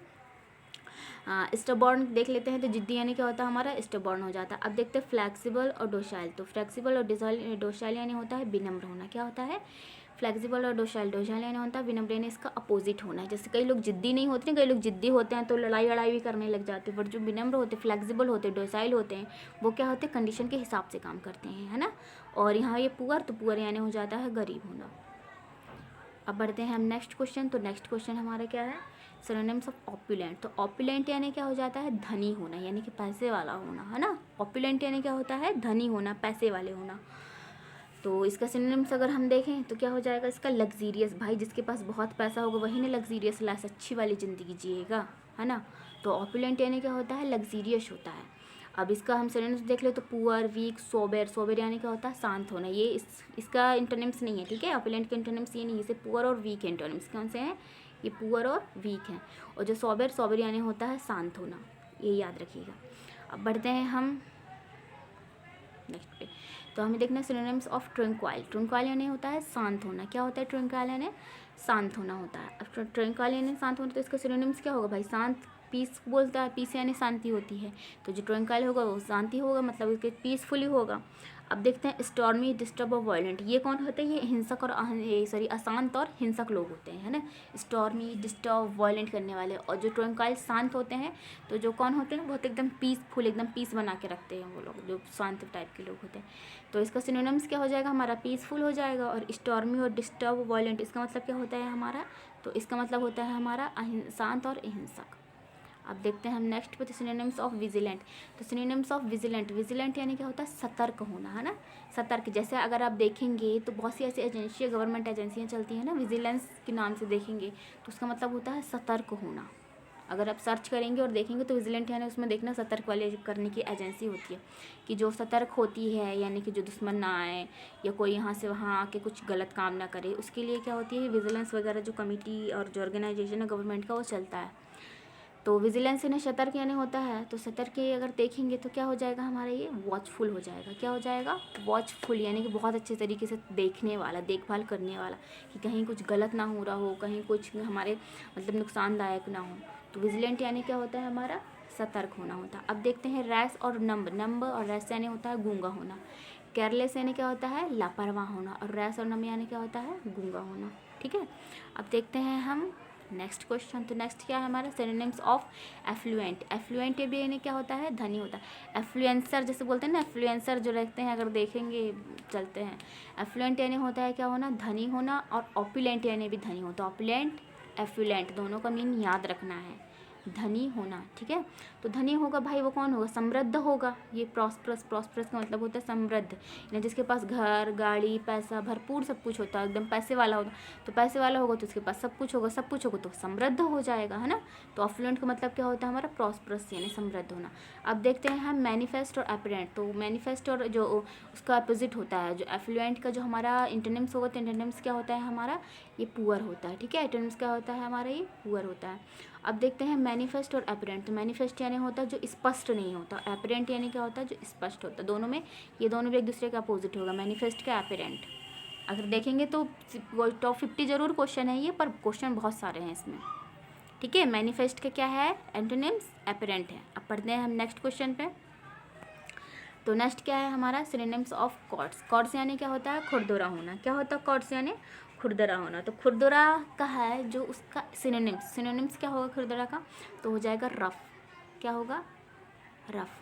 स्टबॉर्न देख लेते हैं। तो जिद्दी यानी क्या होता है हमारा? स्टबॉर्न हो जाता है। अब देखते हैं फ्लेक्सिबल और डोशाइल। तो फ्लेक्सिबल और डोशाइल यानी होता है विनम्र होना। क्या होता है? फ्लेक्सिबल और डोशाइल। डोशाइल यानी होता है विनम्र, यानी इसका अपोजिट होना है। जैसे कई लोग जिद्दी नहीं होते हैं, कई लोग जिद्दी होते हैं तो लड़ाई भी करने लग जाते हैं। बट जो विनम्र होते, फ्लेक्सिबल होते, डोशाइल होते हैं, वो क्या होते हैं? कंडीशन के हिसाब से काम करते हैं, है ना। और यहाँ ये पुअर, तो पुअर यानी हो जाता है गरीब होना। अब बढ़ते हैं हम नेक्स्ट क्वेश्चन। तो नेक्स्ट क्वेश्चन हमारा क्या है? Synonyms of opulent. तो ऑपुलेंट यानी क्या हो जाता है? धनी होना, यानी कि पैसे वाला होना, है ना। ऑपुलेंट यानी क्या होता है? धनी होना, पैसे वाले होना। तो इसका सिनोनिम्स अगर हम देखें तो क्या हो जाएगा इसका? लग्जीरियस। भाई जिसके पास बहुत पैसा होगा वही ना लग्जीरियस लाइफ, अच्छी वाली ज़िंदगी जिएगा, है ना। तो ऑपुलेंट यानी क्या होता है? लग्जीरियस होता है। अब इसका हम सिनोनिम्स देख ले तो पुअर, वीक, सोबर। सोबर यानी क्या होता है? शांत होना। ये इसका इंटोनिम्स नहीं है, ठीक है। ऑपुलेंट के इंटोनिम्स ये नहीं है, इसे पुअर और वीक इंटोनिम्स कौन से हैं? ये पुअर और वीक हैं। और जो सोबर, सोबर यानी होता है शांत होना, ये याद रखिएगा। अब बढ़ते हैं हम नेक्स्ट पे। तो हमें देखना है सिनोनिम्स ऑफ ट्रंक्वाइल। ट्रंक्वाइल यानी होता है शांत होना। क्या होता है? ट्रंक्वाइल यानी शांत होना होता है। अब ट्रंक्वाइल यानी शांत होना, तो इसका सिनोनिम्स क्या होगा भाई? शांत, पीस बोलता है, पीस यानी शांति होती है। तो जो ट्रंक्वाइल होगा वो शांति होगा, मतलब इसके पीसफुली होगा। अब देखते हैं स्टॉर्मी, डिस्टर्ब और वायलेंट। ये कौन होते हैं? ये हिंसक और अशांत और हिंसक लोग होते हैं, है ना। स्टॉर्मी, डिस्टर्ब, वायलेंट करने वाले। और जो ट्रंक्वाइल शांत होते हैं, तो जो कौन होते हैं? बहुत एकदम पीसफुल, एकदम पीस बना के रखते हैं वो लोग, जो शांत टाइप के लोग होते हैं। तो इसका सिनोनिम्स क्या हो जाएगा हमारा? पीसफुल हो जाएगा। और स्टॉर्मी और डिस्टर्ब, वायलेंट, इसका मतलब क्या होता है हमारा? तो इसका मतलब होता है हमारा शांत और अहिंसक। अब देखते हैं हम नेक्स्ट पे। तो सिनोनिम्स ऑफ विजिलेंट। तो सिनोनिम्स ऑफ विजिलेंट, विजिलेंट यानी क्या होता है? सतर्क होना, है ना। सतर्क, जैसे अगर आप देखेंगे तो बहुत सी ऐसी एजेंसियाँ, गवर्नमेंट एजेंसियाँ चलती हैं ना, विजिलेंस के नाम से देखेंगे, तो उसका मतलब होता है सतर्क होना। अगर आप सर्च करेंगे और देखेंगे तो विजिलेंट यानी उसमें देखना सतर्क वाले करने की एजेंसी होती है, कि जो सतर्क होती है, यानी कि जो दुश्मन ना आए या कोई यहाँ से वहाँ आके कुछ गलत काम ना करे, उसके लिए क्या होती है? विजिलेंस वगैरह जो कमेटी और जो ऑर्गेनाइजेशन है गवर्नमेंट का, वो चलता है। तो विजिलेंस यानी सतर्क यानी होता है। तो सतर्क अगर देखेंगे तो क्या हो जाएगा हमारा? ये वॉचफुल हो जाएगा। क्या हो जाएगा? वॉचफुल, यानी कि बहुत अच्छे तरीके से देखने वाला, देखभाल करने वाला, कि कहीं कुछ गलत ना हो रहा हो, कहीं कुछ हमारे मतलब नुकसानदायक ना हो। तो विजिलेंट यानी क्या होता है हमारा? सतर्क होना होता है। अब देखते हैं रैश और नंबर और रैश यानी होता है गूंगा होना। केयरलेस यानी क्या होता है? लापरवाह होना। और रैश और नंबर यानी क्या होता है? गूंगा होना, ठीक है। अब देखते हैं हम नेक्स्ट क्वेश्चन, तो नेक्स्ट क्या है हमारा सिनोनिम्स ऑफ एफ्लुएंट। एफ्लुएंट ये भी यानी क्या होता है, धनी होता है। एफ्लुएंसर जैसे बोलते हैं ना, एफ्लुएंसर जो रहते हैं, अगर देखेंगे चलते हैं, एफ्लुएंट यानी होता है क्या होना, धनी होना, और ऑपुलेंट यानी भी धनी होता है। ऑपुलेंट एफ्लुएंट दोनों का मीन याद रखना है, धनी होना, ठीक है। तो धनी होगा भाई वो कौन होगा, समृद्ध होगा। ये प्रॉस्परस, प्रॉस्परस का मतलब होता है समृद्ध, यानी जिसके पास घर गाड़ी पैसा भरपूर सब कुछ होता है, एकदम पैसे वाला होगा। तो पैसे वाला होगा तो उसके पास सब कुछ होगा, सब कुछ होगा तो समृद्ध हो जाएगा, है ना। तो अफ्लुएंट का मतलब क्या होता है हमारा, प्रॉस्परस यानी समृद्ध होना। अब देखते हैं हम मैनिफेस्ट और एपरेंट। तो मैनिफेस्ट और जो उसका अपोजिट होता है, जो एफ्लुएंट का जो हमारा इंटरनेम्स होगा, तो इंटरनेम्स क्या होता है हमारा, ये पुअर होता है, ठीक है। इंटरनेम्स क्या होता है हमारा, ये पुअर होता है। अब देखते हैं मैनिफेस्ट और एपरेंट। तो मैनिफेस्ट यानी होता है जो स्पष्ट नहीं होता, एपरेंट यानी क्या होता है, जो स्पष्ट होता है। दोनों में, ये दोनों भी एक दूसरे का अपोजिट होगा, मैनिफेस्ट का एपरेंट। अगर देखेंगे तो टॉप 50 जरूर क्वेश्चन है ये, पर क्वेश्चन बहुत सारे हैं इसमें, ठीक है। मैनिफेस्ट का क्या है, एंटोनिम्स, एपरेंट है। अब पढ़ते हैं हम नेक्स्ट क्वेश्चन पे। तो नेक्स्ट क्या है हमारा, सिनोनिम्स ऑफ कॉर्ड्स। कॉर्ड्स यानी क्या होता है, खुरदुरा होना। क्या होता है कॉर्ड्स यानी, खुरदुरा होना। तो खुरदुरा का है जो उसका सिनोनिम्स, सिनोनिम्स क्या होगा खुरदुरा का, तो हो जाएगा रफ। क्या होगा, रफ।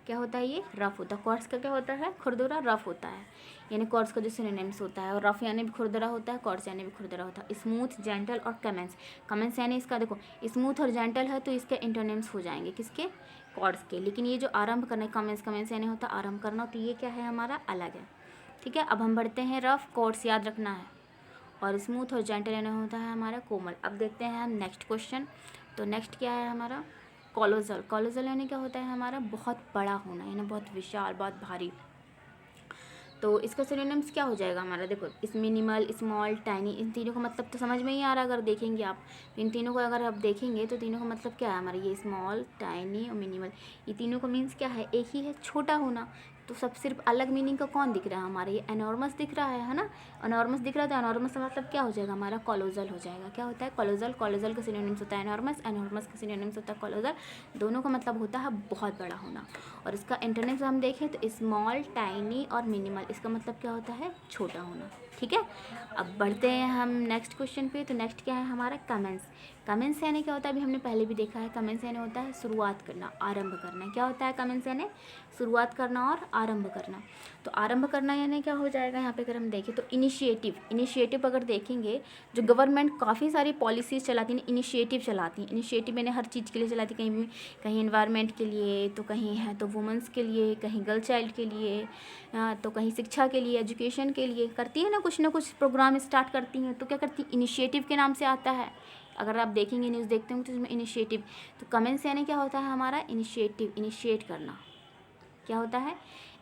क्या होता है, ये रफ होता है। कॉर्ड्स का क्या होता है, खुरदुरा, रफ होता है, यानी कॉर्ड्स का जो सिनोनिम्स होता है। और रफ यानी भी खुरदुरा होता है, कॉर्ड्स यानी भी खुरदुरा होता है। स्मूथ, जेंटल और कमेंस। कमेंस यानी इसका देखो स्मूथ और जेंटल है तो इसके इंटरनेम्स हो जाएंगे किसके, कॉर्ड्स के। लेकिन ये जो आरंभ करना है, कमेंस, कमेंस यानी होता है आरंभ करना, तो ये क्या है हमारा, अलग है, ठीक है। अब हम बढ़ते हैं, रफ कॉर्ड्स याद रखना है, और स्मूथ और जेंटल यानी होता है हमारा कोमल। अब देखते हैं हम नेक्स्ट क्वेश्चन। तो नेक्स्ट क्या है हमारा, कॉलोजल। कॉलोजल यानी क्या होता है हमारा, बहुत बड़ा होना, यानी बहुत विशाल, बहुत भारी। तो इसका सिनोनिम्स क्या हो जाएगा हमारा, देखो इस मिनिमल, स्मॉल, टाइनी, इन तीनों का मतलब तो समझ में ही आ रहा है। अगर देखेंगे आप इन तीनों को, अगर आप देखेंगे तो तीनों का मतलब क्या है हमारा, ये स्मॉल, टाइनी और मिनिमल, ये तीनों का मीन्स क्या है, एक ही है, छोटा होना। तो सब सिर्फ अलग मीनिंग का कौन दिख रहा है हमारा, ये एनॉर्मस दिख रहा है ना। एनॉर्मस दिख रहा है तो एनॉर्मस का मतलब क्या हो जाएगा हमारा, कॉलोजल हो जाएगा। क्या होता है, कॉलोजल। कॉलोजल का सिनोनिम्स होता है एनॉर्मस, एनॉर्मस का सिनोनिम्स होता है कॉलोजल। दोनों का मतलब होता है बहुत बड़ा होना। और इसका इंटरनेम्स हम देखें तो स्मॉल, टाइनी और मिनिमल, इसका मतलब क्या होता है, छोटा होना, ठीक है। अब बढ़ते हैं हम नेक्स्ट क्वेश्चन पे। तो नेक्स्ट क्या है हमारा, कमेंस। कमेंस यानी क्या होता है, अभी हमने पहले भी देखा है। कमेंस यानी होता है शुरुआत करना, आरंभ करना। क्या होता है कमेंस यानी, शुरुआत करना और आरंभ करना। तो आरंभ करना यानी क्या हो जाएगा यहाँ पे, अगर हम देखें तो इनिशिएटिव। इनिशिएटिव अगर देखेंगे, जो गवर्नमेंट काफ़ी सारी पॉलिसीज़ चलाती है, इनिशिएटिव चलाती हैं। इनिशिएटिव यानी हर चीज़ के लिए चलाती है, कहीं कहीं इन्वायरमेंट के लिए, तो कहीं है तो वुमेंस के लिए, कहीं गर्ल चाइल्ड के लिए, तो कहीं शिक्षा के लिए, एजुकेशन के लिए करती है ना कुछ प्रोग्राम स्टार्ट करती हैं। तो क्या करती है, इनिशिएटिव के नाम से आता है। अगर आप देखेंगे न्यूज़ देखते होंगे तो इसमें इनिशिएटिव। तो कमेंस यानी क्या होता है हमारा, इनिशिएटिव, इनिशिएट करना। क्या होता है,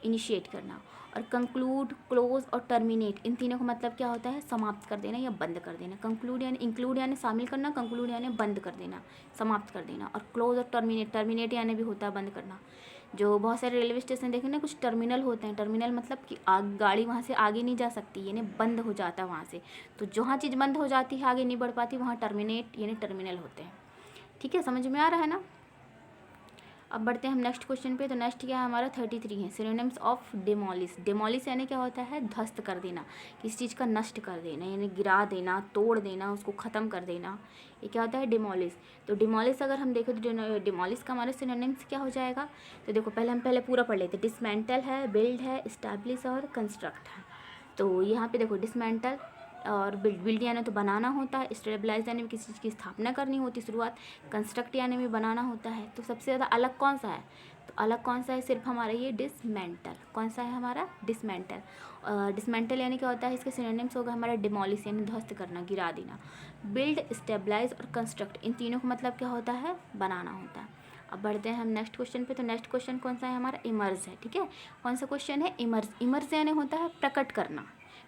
इनिशिएट करना। और कंक्लूड, क्लोज और टर्मिनेट, इन तीनों का मतलब क्या होता है, समाप्त कर देना या बंद कर देना। कंक्लूड यानी इंक्लूड यानी शामिल करना, कंक्लूड यानी बंद कर देना, समाप्त कर देना। और क्लोज और टर्मिनेट, टर्मिनेट यानी भी होता है बंद करना। जो बहुत सारे रेलवे स्टेशन देखें ना, कुछ टर्मिनल होते हैं। टर्मिनल मतलब कि गाड़ी वहाँ से आगे नहीं जा सकती, यानी बंद हो जाता है वहाँ से। तो जहाँ चीज़ बंद हो जाती है, आगे नहीं बढ़ पाती, वहाँ टर्मिनेट यानी टर्मिनल होते हैं, ठीक है। समझ में आ रहा है ना। अब बढ़ते हैं हम नेक्स्ट क्वेश्चन पे। तो नेक्स्ट क्या है हमारा, 33 है, सिनोनिम्स ऑफ डिमोलिश। डिमोलिश यानी क्या होता है, ध्वस्त कर देना, किसी चीज़ का नष्ट कर देना, यानी गिरा देना, तोड़ देना, उसको ख़त्म कर देना, ये क्या होता है, डिमोलिश। तो डिमोलिश अगर हम देखें तो डिमोलिश का हमारा सिनोनिम्स क्या हो जाएगा। तो देखो पहले पूरा पढ़ लेते। डिसमेंटल है, बिल्ड है, इस्टेब्लिश और कंस्ट्रक्ट है। तो यहाँ पे देखो डिसमेंटल और बिल्ड यानी तो बनाना होता है, स्टेबलाइज यानी किसी चीज़ की स्थापना करनी होती है, शुरुआत। कंस्ट्रक्ट यानी भी बनाना होता है। तो सबसे ज़्यादा अलग कौन सा है, तो अलग कौन सा है, सिर्फ हमारा ये डिसमेंटल। कौन सा है हमारा, डिसमेंटल। डिसमेंटल यानी क्या होता है, इसके सिनोनिम्स होगा हमारा डिमोलिश यानी ध्वस्त करना, गिरा देना। बिल्ड, स्टेबलाइज और कंस्ट्रक्ट, इन तीनों का मतलब क्या होता है, बनाना होता है। अब बढ़ते हैं हम नेक्स्ट क्वेश्चन पे। तो नेक्स्ट क्वेश्चन कौन सा है हमारा, इमर्ज है, ठीक है। कौन सा क्वेश्चन है, इमर्ज। इमर्ज यानी होता है प्रकट करना,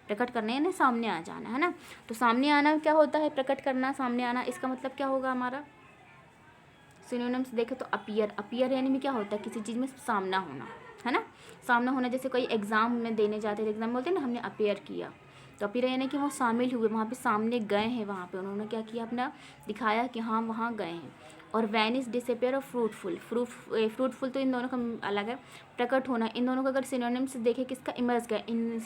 प्रकट करना यानी सामने आ जाना, है ना। तो सामने आना क्या होता है, प्रकट करना, सामने आना, इसका मतलब क्या होगा हमारा, सिनोनिम्स देखे तो अपीयर। अपीयर यानी में क्या होता है, किसी चीज़ में सामना होना, है ना, सामना होना। जैसे कोई एग्ज़ाम में देने जाते हैं, एग्ज़ाम बोलते हैं ना हमने अपीयर किया, तो अपीयर यानी कि वो शामिल हुए, वहाँ पे सामने गए हैं, वहाँ पे उन्होंने क्या किया, अपना दिखाया कि हाँ वहाँ गए हैं। और वैनिश, डिसअपियर और फ्रूटफुल तो इन दोनों का अलग है। प्रकट होना, इन दोनों का अगर सिनोनिम्स देखें किसका, इमर्ज का,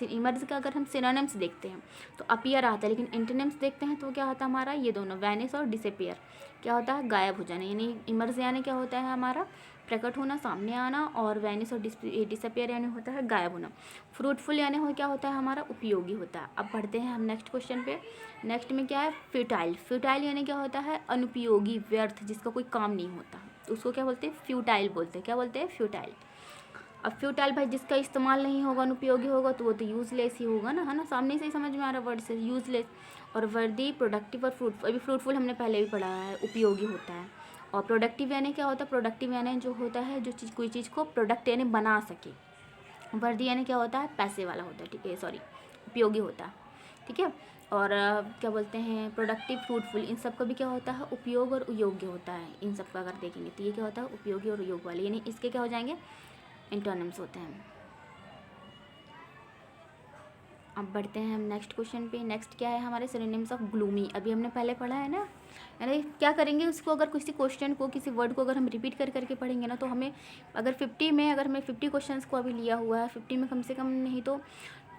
इमर्ज का अगर हम सिनोनिम्स देखते हैं तो अपीयर आता है, लेकिन एंटोनिम्स देखते हैं तो क्या होता है हमारा, ये दोनों वैनिश और डिसअपियर क्या होता है, गायब हो जाना। यानी इमर्ज यानी क्या होता है हमारा, प्रकट होना, सामने आना, और वैनिश और डिसअपियर यानी होता है गायब होना। फ्रूटफुल यानी हो क्या होता है हमारा, उपयोगी होता है। अब पढ़ते हैं हम नेक्स्ट क्वेश्चन पे। नेक्स्ट में क्या है, फ्यूटाइल यानी क्या होता है, अनुपयोगी, व्यर्थ, जिसका कोई काम नहीं होता, तो उसको क्या बोलते हैं, फ्यूटाइल बोलते हैं। क्या बोलते हैं, फ्यूटाइल। अब फ्यूटाइल भाई जिसका इस्तेमाल नहीं होगा, अनुपयोगी होगा, तो वो तो यूजलेस ही होगा ना, है ना, सामने से ही समझ में आ रहा वर्ड से, यूजलेस। और वर्दी, प्रोडक्टिव और फ्रूटफुल, अभी फ्रूटफुल हमने पहले भी पढ़ा है, उपयोगी होता है। और प्रोडक्टिव यानी क्या होता है, प्रोडक्टिव यानी जो होता है जो चीज़, कोई चीज़ को प्रोडक्ट यानी बना सके। वर्दी यानी क्या होता है, पैसे वाला होता है, ठीक है, सॉरी, उपयोगी होता है, ठीक है। और क्या बोलते हैं, प्रोडक्टिव, फ्रूटफुल, इन सब का भी क्या होता है, उपयोग और योग्य होता है। इन सब का अगर देखेंगे तो ये क्या होता है, उपयोगी और योग वाले, यानी इसके क्या हो जाएंगे, एंटोनिम्स होते हैं। अब बढ़ते हैं हम नेक्स्ट क्वेश्चन पे। नेक्स्ट क्या है हमारे सिनोनिम्स ऑफ ग्लूमी, अभी हमने पहले पढ़ा है ना। यानी क्या करेंगे उसको, अगर किसी क्वेश्चन को, किसी वर्ड को अगर हम रिपीट कर करके पढ़ेंगे ना, तो हमें अगर 50 में, अगर हमें 50 क्वेश्चंस को अभी लिया हुआ है, 50 में कम से कम नहीं तो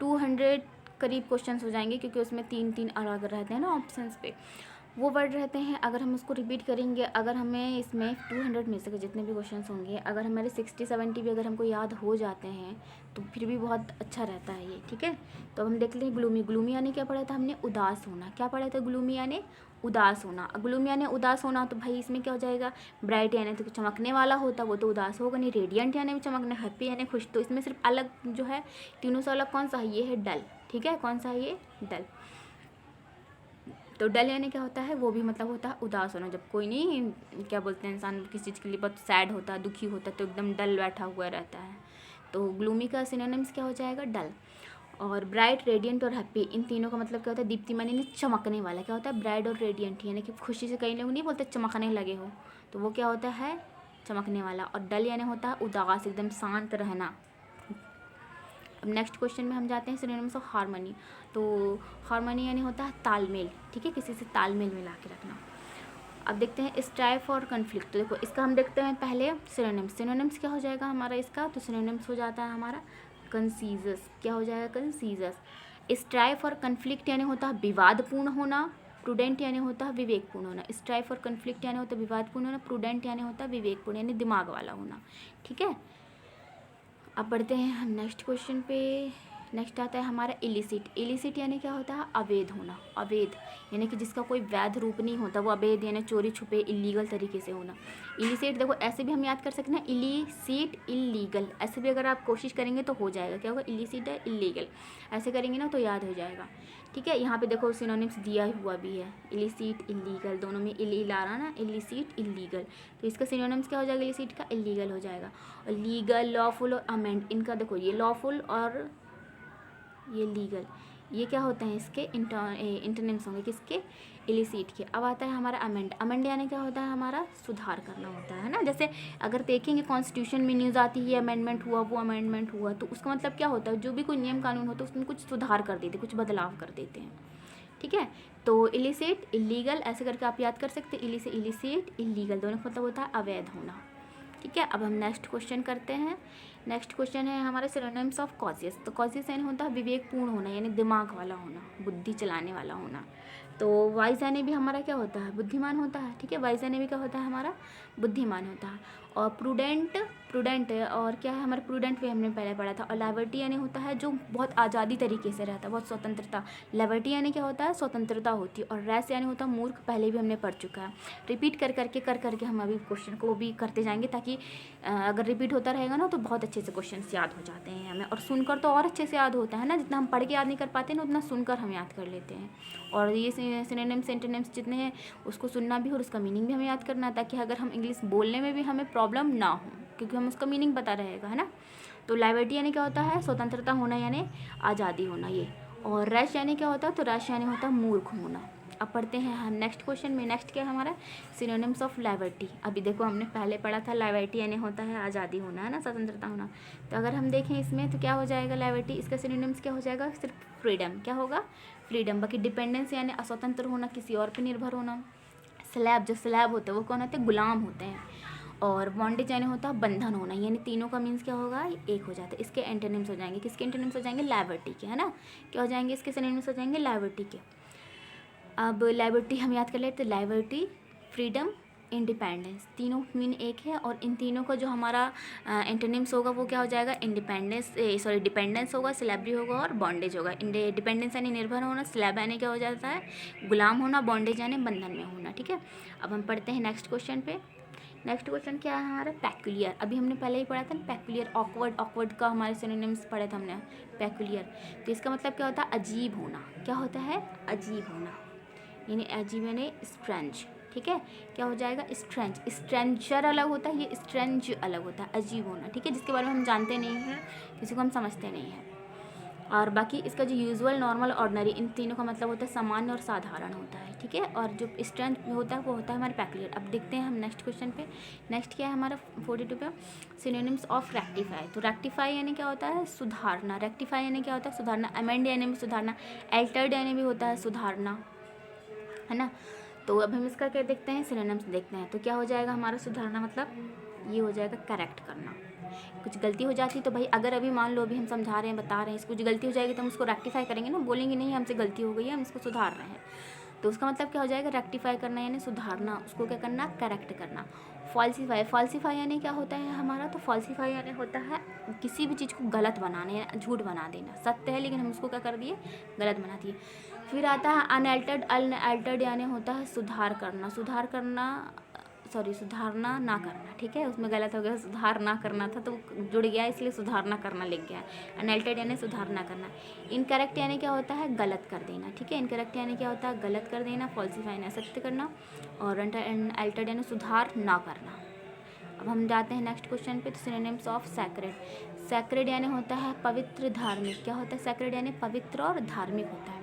200 करीब क्वेश्चंस हो जाएंगे, क्योंकि उसमें 3 अलग रहते हैं ना ऑप्शंस पे, वो वर्ड रहते हैं। अगर हम उसको रिपीट करेंगे, अगर हमें इसमें 200 में से जितने भी क्वेश्चंस होंगे, अगर हमारे 60-70 भी अगर हमको याद हो जाते हैं तो फिर भी बहुत अच्छा रहता है ये, ठीक है। तो हम देख लें ग्लूमी यानी क्या पढ़ा था हमने, उदास होना। क्या पढ़ा था, ग्लूमी यानी उदास होना। ग्लूमी यानी उदास होना, तो भाई इसमें क्या हो जाएगा, ब्राइट यानी तो चमकने वाला होता, वो तो उदास होगा नहीं। रेडियंट यानी भी चमकना, हैप्पी यानी खुश, तो इसमें सिर्फ अलग जो है तीनों से अलग कौन सा है, ये है डल, ठीक है। कौन सा है ये, डल। तो डल यानी क्या होता है, वो भी मतलब होता है उदास होना, जब कोई नहीं, क्या बोलते हैं, इंसान किसी चीज़ के लिए बहुत सैड होता है, दुखी होता है, तो एकदम डल बैठा हुआ रहता है। तो ग्लूमी का सिनोनिम्स क्या हो जाएगा, डल। और ब्राइट, रेडियंट और हैप्पी, इन तीनों का मतलब क्या होता है, दीप्तिमान यानी चमकने वाला। क्या होता है, ब्राइट और रेडियंट, यानी कि खुशी से कई लोग नहीं बोलते चमकने लगे हो, तो वो क्या होता है, चमकने वाला। और डल यानी होता है उदास, एकदम शांत रहना। अब नेक्स्ट क्वेश्चन में हम जाते हैं सिनोनिम्स ऑफ हार्मनी। तो हार्मनी यानी होता है तालमेल, ठीक है, किसी से तालमेल मिला के रखना। अब देखते हैं स्ट्राइफ और कन्फ्लिक्ट। तो देखो इसका हम देखते हैं पहले सिनोनिम्स क्या हो जाएगा हमारा इसका, तो सिनोनिम्स हो जाता है हमारा कंसीजस। क्या हो जाएगा, कंसीजस। स्ट्राइफ और कन्फ्लिक्ट यानी होता है विवादपूर्ण होना। प्रूडेंट यानी होता है विवेकपूर्ण होना। स्ट्राइफ और कन्फ्लिक्ट यानी होता है विवादपूर्ण होना। प्रूडेंट यानी होता है विवेकपूर्ण, यानी दिमाग वाला होना, ठीक है। अब बढ़ते हैं हम नेक्स्ट क्वेश्चन पे। नेक्स्ट आता है हमारा इलिसिट यानी क्या होता है, अवैध होना। अवैध यानी कि जिसका कोई वैध रूप नहीं होता, वो अवैध यानी चोरी छुपे, इलीगल तरीके से होना। इलिसिट देखो ऐसे भी हम याद कर सकते हैं, इलिसिट, इलीगल, ऐसे भी अगर आप कोशिश करेंगे तो हो जाएगा। क्या होगा, इलिसिट है, इलीगल, ऐसे करेंगे ना तो याद हो जाएगा, ठीक है। यहाँ पे देखो सिनोनिम्स दिया हुआ भी है, इलिसिट, इलीगल, दोनों में इल आ रहा ना, इलिसिट, इलीगल, तो इसका सिनोनिम्स क्या हो जाएगा, इलिसिट का इलीगल हो जाएगा। और लीगल, लॉफुल और अमेंड, इनका देखो ये लॉफुल और ये लीगल, ये क्या होते हैं, इसके इंटरनेम्स होंगे, किसके, इलिसिट के। अब आता है हमारा अमेंड यानी क्या होता है, हमारा सुधार करना होता है ना। जैसे अगर देखेंगे कॉन्स्टिट्यूशन में न्यूज़ आती है, अमेंडमेंट हुआ, वो अमेंडमेंट हुआ, तो उसका मतलब क्या होता है, जो भी कोई नियम कानून होता है उसमें कुछ सुधार कर देते, कुछ बदलाव कर देते हैं, ठीक है। तो इलिसिट, इलीगल, ऐसे करके आप याद कर सकते हैं। इलिसिट, इलीगल, दोनों का मतलब होता है अवैध होना, ठीक है। अब हम नेक्स्ट क्वेश्चन करते हैं। नेक्स्ट क्वेश्चन है हमारे सिनोनिम्स ऑफ कॉशियस। तो कॉशियस यानी होता है विवेकपूर्ण होना, यानी दिमाग वाला होना, बुद्धि चलाने वाला होना। तो वाइज यानी भी हमारा क्या होता है, बुद्धिमान होता है, ठीक है। वाइज यानी भी क्या होता है हमारा, बुद्धिमान होता है। और प्रूडेंट है, और क्या है हमारा, प्रूडेंट भी हमने पहले पढ़ा था। और लिबर्टी यानी होता है जो बहुत आज़ादी तरीके से रहता है, बहुत स्वतंत्रता। लिबर्टी यानी क्या होता है, स्वतंत्रता होती है। और रैश यानी होता है मूर्ख, पहले भी हमने पढ़ चुका है। रिपीट कर करके हम अभी क्वेश्चन को भी करते जाएंगे, ताकि अगर रिपीट होता रहेगा ना तो बहुत अच्छे से क्वेश्चन याद हो जाते हैं हमें। और सुनकर तो और अच्छे से याद होता है ना, जितना हम पढ़ के याद नहीं कर पाते ना, उतना सुनकर हम याद कर लेते हैं। और ये सिनोनिम्स, एंटोनिम्स जितने हैं उसको सुनना भी और उसका मीनिंग भी हमें याद करना है, ताकि अगर हम इंग्लिश बोलने में भी हमें प्रॉब्लम ना हो, क्योंकि हम उसका मीनिंग पता रहेगा, है ना। तो लिबर्टी यानी क्या होता है, स्वतंत्रता होना, यानी आज़ादी होना ये। और रैश यानी क्या होता है, तो रैश यानी होता है मूर्ख होना। अब पढ़ते हैं हम नेक्स्ट क्वेश्चन में। नेक्स्ट क्या है हमारा, सिनोनिम्स ऑफ लिबर्टी। अभी देखो हमने पहले पढ़ा था लिबर्टी यानी होता है आज़ादी होना, है ना, स्वतंत्रता होना। तो अगर हम देखें इसमें तो क्या हो जाएगा लिबर्टी, इसका सिनोनिम्स क्या हो जाएगा, सिर्फ फ्रीडम। क्या होगा, फ्रीडम। बाकी डिपेंडेंस यानी अस्वतंत्र होना, किसी और पर निर्भर होना। स्लैब, जो स्लैब होते हैं वो कौन होते हैं, गुलाम होते हैं। और बॉन्डेज यानी होता है बंधन होना, यानी तीनों का मीन्स क्या होगा, एक हो जाता है। इसके एंटोनिम्स हो जाएंगे, किसके एंटोनिम्स हो जाएंगे, लिबर्टी के, है ना। क्या हो जाएंगे, इसके सिनोनिम्स हो जाएंगे लिबर्टी के। अब लिबर्टी हम याद कर लेते, लिबर्टी, फ्रीडम, इंडिपेंडेंस, तीनों मीन एक है। और इन तीनों का जो हमारा एंटोनिम्स होगा वो क्या हो जाएगा, डिपेंडेंस होगा, स्लैबरी होगा और बॉन्डेज होगा। डिपेंडेंस यानी निर्भर होना, स्लैब यानी क्या हो जाता है, गुलाम होना, बॉन्डेज यानी बंधन में होना। ठीक है, अब हम पढ़ते हैं नेक्स्ट क्वेश्चन पे। नेक्स्ट क्वेश्चन क्या है हमारा, पेक्यूलियर। अभी हमने पहले ही पढ़ा था ना पेक्यूलियर, ऑकवर्ड, ऑकवर्ड का हमारे सिनोनिम्स पढ़े थे हमने, पेक्यूलियर। तो इसका मतलब क्या होता है, अजीब होना। क्या होता है, अजीब होना, यानी अजीब यानी स्ट्रेंज। ठीक है, क्या हो जाएगा, स्ट्रेंज। स्ट्रेंजर अलग होता है, ये स्ट्रेंज अलग होता है, अजीब होना। ठीक है, जिसके बारे में हम जानते नहीं हैं, किसी को हम समझते नहीं हैं। और बाकी इसका जो यूजुअल, नॉर्मल, ऑर्डिनरी, इन तीनों का मतलब होता है सामान्य और साधारण होता है। ठीक है, और जो स्ट्रेंज होता है वो होता है हमारे पेक्यूलियर। अब देखते हैं हम नेक्स्ट क्वेश्चन पे। नेक्स्ट क्या है हमारा 42 पे, सिनोनिम्स ऑफ रेक्टिफाई। तो रेक्टिफाई यानी क्या होता है, सुधारना। रेक्टिफाई यानी क्या होता है, सुधारना। अमेंड यानी भी सुधारना। एल्टर्ड यानी भी होता है सुधारना, है ना। तो अब हम इसका क्या देखते हैं, सिनोनिम्स देखते हैं। तो क्या हो जाएगा हमारा सुधारना, मतलब ये हो जाएगा करेक्ट करना। कुछ गलती हो जाती है तो भाई, अगर अभी मान लो अभी हम समझा रहे हैं, बता रहे हैं, कुछ गलती हो जाएगी तो हम उसको रेक्टिफाई करेंगे ना, बोलेंगे नहीं हमसे गलती हो गई है, हम इसको सुधार रहे हैं। तो उसका मतलब क्या हो जाएगा, रेक्टिफाई करना यानी सुधारना, उसको क्या करना, करेक्ट करना। फॉल्सीफाई, फॉल्सीफाई यानी क्या होता है हमारा, तो फॉल्सीफाई यानी होता है किसी भी चीज़ को गलत बनाना या झूठ बना देना। सत्य है लेकिन हम उसको क्या कर दिए, गलत बना दिए। फिर आता है अनअल्टर्ड। अनअल्टर्ड यानी होता है सुधार करना, सुधारना ना करना। ठीक है, उसमें गलत हो गया, सुधार ना करना था तो जुड़ गया, इसलिए सुधारना करना लिख गया। अनअल्टर्ड यानी सुधारना करना। इनकरेक्ट यानी क्या होता है, गलत कर देना। ठीक है, इनकरेक्ट यानी क्या होता है, गलत कर देना। फॉल्सीफाई यानी सत्य करना। और अनअल्टर्ड यानी सुधार ना करना। अब हम जाते हैं नेक्स्ट क्वेश्चन पे। तो सिनोनिम्स ऑफ सैक्रेड। सैक्रेड यानी होता है पवित्र, धार्मिक। क्या होता है, सैक्रेड यानी पवित्र और धार्मिक होता है।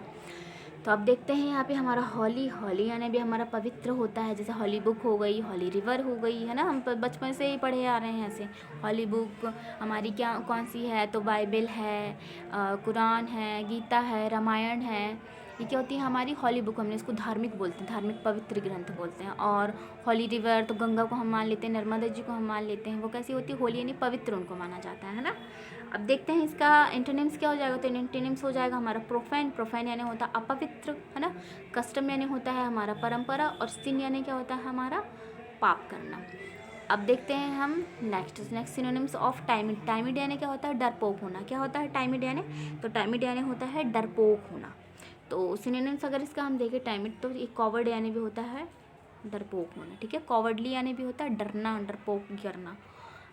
तो अब देखते हैं यहाँ पे हमारा हॉली। हॉली यानी भी हमारा पवित्र होता है, जैसे हॉली बुक हो गई, हॉली रिवर हो गई, है ना। हम बचपन से ही पढ़े आ रहे हैं ऐसे। हॉली बुक हमारी क्या कौन सी है, तो बाइबल है, कुरान है, गीता है, रामायण है। ये क्या होती है हमारी हॉली बुक, हमने इसको धार्मिक बोलते हैं, धार्मिक पवित्र ग्रंथ बोलते हैं। और हॉली रिवर तो गंगा को हम मान लेते हैं, नर्मदा जी को हम मान लेते हैं। वो कैसी होती है, होली यानी पवित्र उनको माना जाता है ना। अब देखते हैं इसका एंटोनिम्स क्या हो जाएगा। तो एंटोनिम्स हो जाएगा हमारा प्रोफेन। प्रोफेन यानी होता है अपवित्र, है ना। कस्टम यानी होता है हमारा परंपरा। और सिन यानी क्या होता है हमारा पाप करना। अब देखते हैं हम नेक्स्ट सिनोनिम्स ऑफ टाइमिड। टाइमिड यानी क्या होता है, डरपोक होना। क्या होता है टाइमिड यानी, तो टाइमिड यानी होता है डरपोक होना। तो सिनोनिम्स अगर इसका हम देखें टाइमिड, तो एक कॉवर्ड यानी भी होता है डरपोक होना। ठीक है, कॉवर्डली यानी भी होता है डरना, डरपोक करना,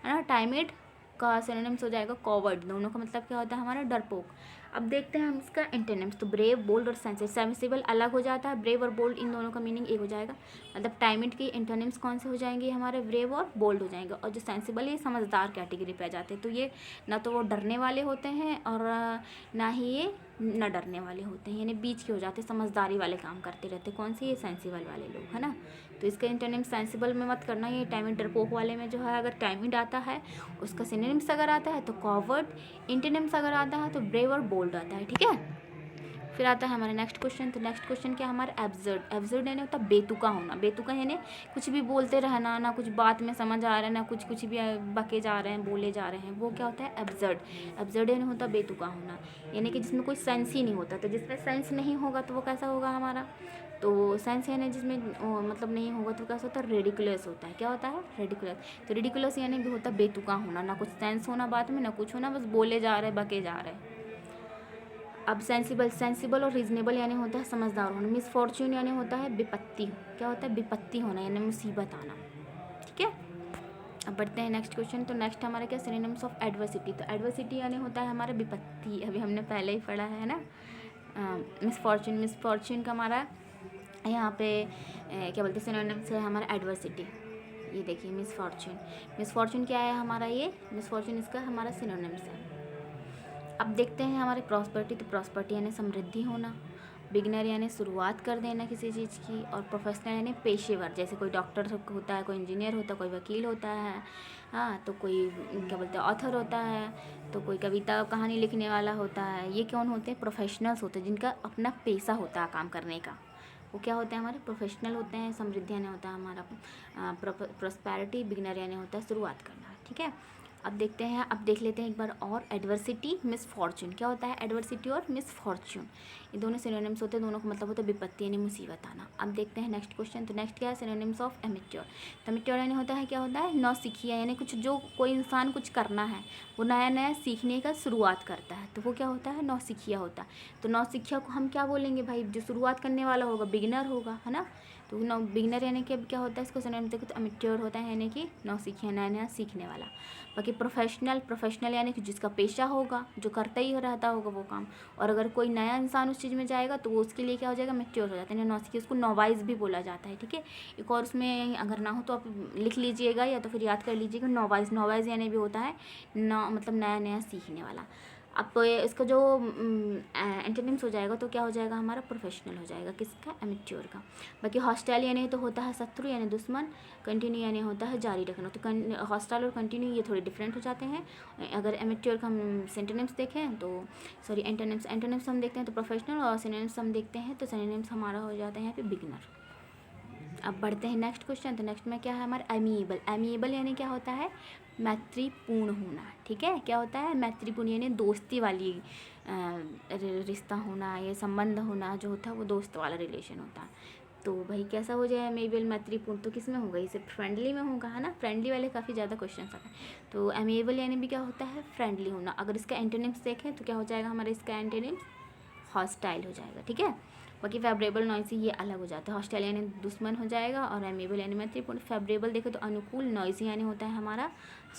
है ना। टाइमिड का सिनोनिम्स हो जाएगा कॉवर्ड। दोनों का मतलब क्या होता है हमारा, डरपोक। अब देखते हैं हम इसका एंटोनिम्स। तो ब्रेव, बोल्ड और सेंसिबल अलग हो जाता है। ब्रेव और बोल्ड इन दोनों का मीनिंग एक हो जाएगा। मतलब टाइमिड के एंटोनिम्स कौन से हो जाएंगे हमारे, ब्रेव और बोल्ड हो जाएंगे। और जो सेंसिबल ये समझदार कैटेगरी पे आ जाते हैं। तो ये ना तो वो डरने वाले होते हैं और ना ही ये न डरने वाले होते हैं, यानी बीच के हो जाते हैं, समझदारी वाले काम करते रहते हैं। कौन से, ये सेंसिबल वाले लोग, है ना। तो इसका एंटोनिम सेंसिबल में मत करना, ये टाइमिड डरपोक वाले में जो है अगर टाइमिड आता है उसका सिनोनिम्स अगर आता है तो कॉवर्ड, एंटोनिम्स अगर आता है तो ब्रेव और बोल्ड आता है। ठीक है, फिर आता है हमारा नेक्स्ट क्वेश्चन। तो नेक्स्ट क्वेश्चन क्या हमारा, एब्सर्ड। एब्सर्ड यानी होता है बेतुका होना। बेतुका यानी कुछ भी बोलते रहना, ना कुछ बात में समझ आ रहा है, ना कुछ भी बके जा रहे हैं, बोले जा रहे हैं, वो क्या होता है एब्सर्ड। एब्सर्ड यानी होता है बेतुका होना, यानी कि जिसमें कोई सेंस ही नहीं होता। तो जिसमें सेंस नहीं होगा तो वो कैसा होगा हमारा, तो सेंस यानी जिसमें मतलब नहीं होगा तो कैसा होता है, रेडिकुलस होता है। क्या होता है, रेडिकुलस। तो रेडिकुलस यानी भी होता है बेतुका होना, ना कुछ सेंस होना बात में, ना कुछ होना, बस बोले जा रहे, बके जा रहे। अब सेंसिबल और रीजनेबल यानी होता है समझदार होना। मिसफॉर्च्यून यानी होता है विपत्ति। क्या होता है, विपत्ति होना यानी मुसीबत आना। ठीक है, अब बढ़ते हैं नेक्स्ट क्वेश्चन। तो नेक्स्ट हमारा क्या, सिनोनिम्स ऑफ एडवर्सिटी। तो एडवर्सिटी यानी होता है हमारा विपत्ति, अभी हमने पहले ही पढ़ा है ना। मिसफॉर्च्यून का हमारा यहाँ पे क्या बोलते हैं, सिनोनिम्स है हमारा एडवर्सिटी। ये देखिए मिसफॉर्च्यून क्या है हमारा, ये मिसफॉर्च्यून इसका हमारा सिनोनिम्स है। अब देखते हैं हमारे प्रॉस्पेरिटी। तो प्रॉस्पेरिटी यानी समृद्धि होना। बिगनर यानी शुरुआत कर देना किसी चीज़ की, और प्रोफेशनल यानी पेशेवर, जैसे कोई डॉक्टर होता है, कोई इंजीनियर होता है, कोई वकील होता है, हाँ, तो कोई क्या बोलते हैं ऑथर होता है, तो कोई कविता कहानी लिखने वाला होता है। ये कौन होते हैं? प्रोफेशनल्स होते हैं, जिनका अपना पेशा होता है काम करने का, वो क्या होते हैं? हमारे प्रोफेशनल होते हैं। समृद्धि यानी होता है हमारा प्रॉस्पेरिटी, बिगनर यानी होता है शुरुआत करना, ठीक है। अब देखते हैं, अब देख लेते हैं एक बार और, एडवर्सिटी मिसफॉर्चून। क्या होता है एडवर्सिटी और मिसफॉर्चून? ये दोनों सिनोनिम्स होते हैं, दोनों का मतलब होता है विपत्ति यानी मुसीबत आना। अब देखते हैं नेक्स्ट क्वेश्चन। तो नेक्स्ट क्या है? Synonyms of amateur. तो एमेच्योर यानी होता है, क्या होता है? नौसिखिया, यानी कुछ जो कोई इंसान कुछ करना है, वो नया नया सीखने का शुरुआत करता है, तो वो क्या होता है? नौसिखिया होता है। तो नौसिखिया को हम क्या बोलेंगे भाई? जो शुरुआत करने वाला होगा बिगिनर होगा, है ना। तो बिगिनर यानी कि अब क्या होता है? इसको सिनोनिम देखो तो एमेच्योर होता है, यानी कि नौसिखिया, नया नया सीखने वाला। बाकी प्रोफेशनल यानी कि जिसका पेशा होगा, जो करता ही रहता होगा वो काम। और अगर कोई नया इंसान उस चीज़ में जाएगा तो वो उसके लिए क्या हो जाएगा? मैच्योर हो जाता है, नौसिखिया। उसको नोवाइस भी बोला जाता है, ठीक है। एक और उसमें अगर ना हो तो आप लिख लीजिएगा या तो फिर याद कर लीजिएगा, नोवाइस यानी भी होता है मतलब नया नया सीखने वाला। अब इसका जो एंटोनिम्स हो जाएगा तो क्या हो जाएगा? हमारा प्रोफेशनल हो जाएगा, किसका? एमेच्योर का। बाकी हॉस्टाइल यानी तो होता है शत्रु यानी दुश्मन, कंटिन्यू यानी होता है जारी रखना। तो हॉस्टाइल और कंटिन्यू ये थोड़े डिफरेंट हो जाते हैं। अगर एमेच्योर का हम सिनोनिम्स देखें तो सॉरी एंटोनिम्स हम देखते हैं तो प्रोफेशनल, और सिनोनिम्स हम देखते हैं तो सिनोनिम्स हमारा हो जाता है यहाँ पे बिगिनर। अब बढ़ते हैं नेक्स्ट क्वेश्चन। तो नेक्स्ट में क्या है हमारा? एमिएबल। एमिएबल यानी क्या होता है? मैत्रीपूर्ण होना, ठीक है। क्या होता है? मैत्रीपूर्ण यानी दोस्ती वाली रिश्ता होना, ये संबंध होना जो होता है वो दोस्त वाला रिलेशन होता है। तो भाई कैसा हो जाए एमिएबल मैत्रीपूर्ण? तो किस में होगा? इसे फ्रेंडली में होगा, है ना। फ्रेंडली वाले काफ़ी ज़्यादा क्वेश्चन आते हैं। तो एमिएबल यानी भी क्या होता है? फ्रेंडली होना। अगर इसका एंटोनिम्स देखें तो क्या हो जाएगा हमारा? इसका एंटोनिम्स हॉस्टाइल हो जाएगा, ठीक है। बाकी फेवरेबल नॉइसी ये अलग हो जाता है। हॉस्टाइल यानी दुश्मन हो जाएगा, और एमेबल यानी मैत्रीपूर्ण। फेवरेबल देखें तो अनुकूल, नॉइसी यानी होता है हमारा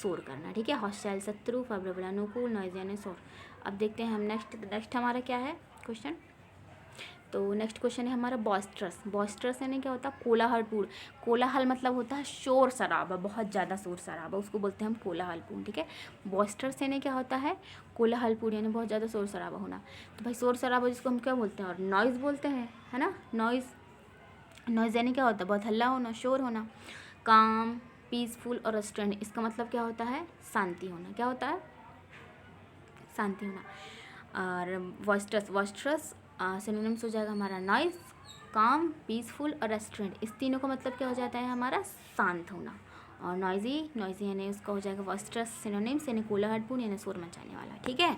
शोर करना, ठीक है। हॉस्टाइल शत्रु, फेवरेबल अनुकूल, नॉइसी यानी शोर। अब देखते हैं हम नेक्स्ट हमारा क्या है क्वेश्चन। तो नेक्स्ट क्वेश्चन है हमारा बॉस्ट्रस। बॉस्ट्रस यानी क्या होता है? कोलाहलपूर्ण। कोलाहल मतलब होता है शोर शराबा, बहुत ज़्यादा शोर शराबा, उसको बोलते हैं हम कोलाहलपूर्ण, ठीक है। बॉस्ट्रस यानी क्या होता है? कोलाहलपूर्ण यानी बहुत ज़्यादा शोर शराबा होना। तो भाई शोर शराबा जिसको हम क्या बोलते हैं? और नॉइज़ बोलते हैं, है ना। नॉइज़ यानी क्या होता है? बहुत हल्ला होना, शोर होना। काम, पीसफुल और रेस्टोरेंट, इसका मतलब क्या होता है? शांति होना। क्या होता है? शांति होना। और वॉस्ट्रस सिनोनिम्स हो जाएगा हमारा नॉइस, काम, पीसफुल और रेस्टोरेंट। इस तीनों का मतलब क्या हो जाता है हमारा? शांत होना। और नॉइजी यानी उसका हो जाएगा वॉस्ट्रस सिनोनिम्स, यानी कोलाहलपूर्ण यानी शोर मचाने वाला, ठीक है।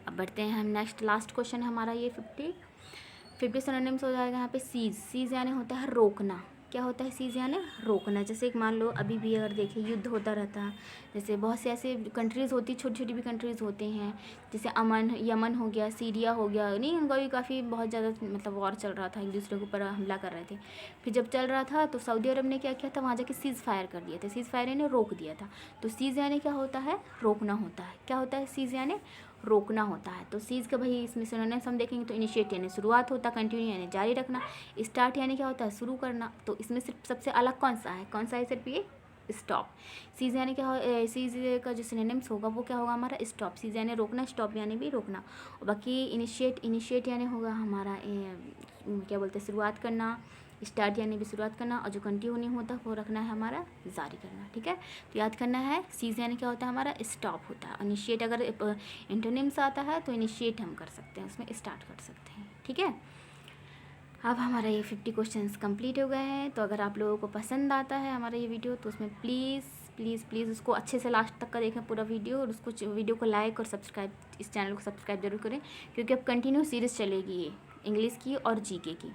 अब बढ़ते हैं हम नेक्स्ट लास्ट क्वेश्चन है हमारा ये 50 सिनोनिम्स हो जाएगा यहाँ पे। सीज यानी होता है रोकना। क्या होता है? सीज यानी रोकना। जैसे एक मान लो अभी भी अगर देखें युद्ध होता रहता है, जैसे बहुत से ऐसे कंट्रीज़ होती, छोटी छोटी भी कंट्रीज़ होते हैं, जैसे यमन हो गया, सीरिया हो गया, नहीं उनका भी काफ़ी बहुत ज़्यादा मतलब वॉर चल रहा था, एक दूसरे के ऊपर हमला कर रहे थे। फिर जब चल रहा था तो सऊदी अरब ने क्या किया था? वहाँ जाके सीज़ फायर कर दिया था। सीज़ फायर यानी रोक दिया था। तो सीज़ यानी क्या होता है? रोकना होता है। क्या होता है? सीज़ यानी रोकना होता है। तो सीज़ का भाई इसमें सिनोनिम्स हम देखेंगे तो इनिशिएट यानी शुरुआत होता है, कंटिन्यू यानी जारी रखना, स्टार्ट यानी क्या होता है? शुरू करना। तो इसमें सिर्फ सबसे अलग कौन सा है? सिर्फ ये स्टॉप। सीज यानी क्या हो? सीज का जो सिनोनिम्स होगा वो क्या होगा हमारा? स्टॉप। सीज यानी रोकना, स्टॉप यानी भी रोकना। और बाकी इनिशिएट यानी होगा हमारा क्या बोलते हैं? शुरुआत करना। स्टार्ट यानी भी शुरुआत करना, और जो कंटिन्यू होता है वो रखना है हमारा जारी करना, ठीक है। तो याद करना है सीज यानी क्या होता है हमारा? स्टॉप होता है। इनिशिएट अगर एंटोनिम्स आता है तो इनिशिएट हम कर सकते हैं, उसमें स्टार्ट कर सकते हैं, ठीक है। अब हमारा ये 50 क्वेश्चंस कंप्लीट हो गए हैं। तो अगर आप लोगों को पसंद आता है हमारा ये वीडियो तो उसमें प्लीज़ उसको अच्छे से लास्ट तक का देखें पूरा वीडियो, और उसको वीडियो को लाइक और सब्सक्राइब, इस चैनल को सब्सक्राइब जरूर करें, क्योंकि अब कंटिन्यू सीरीज़ चलेगी ये इंग्लिश की और जीके की।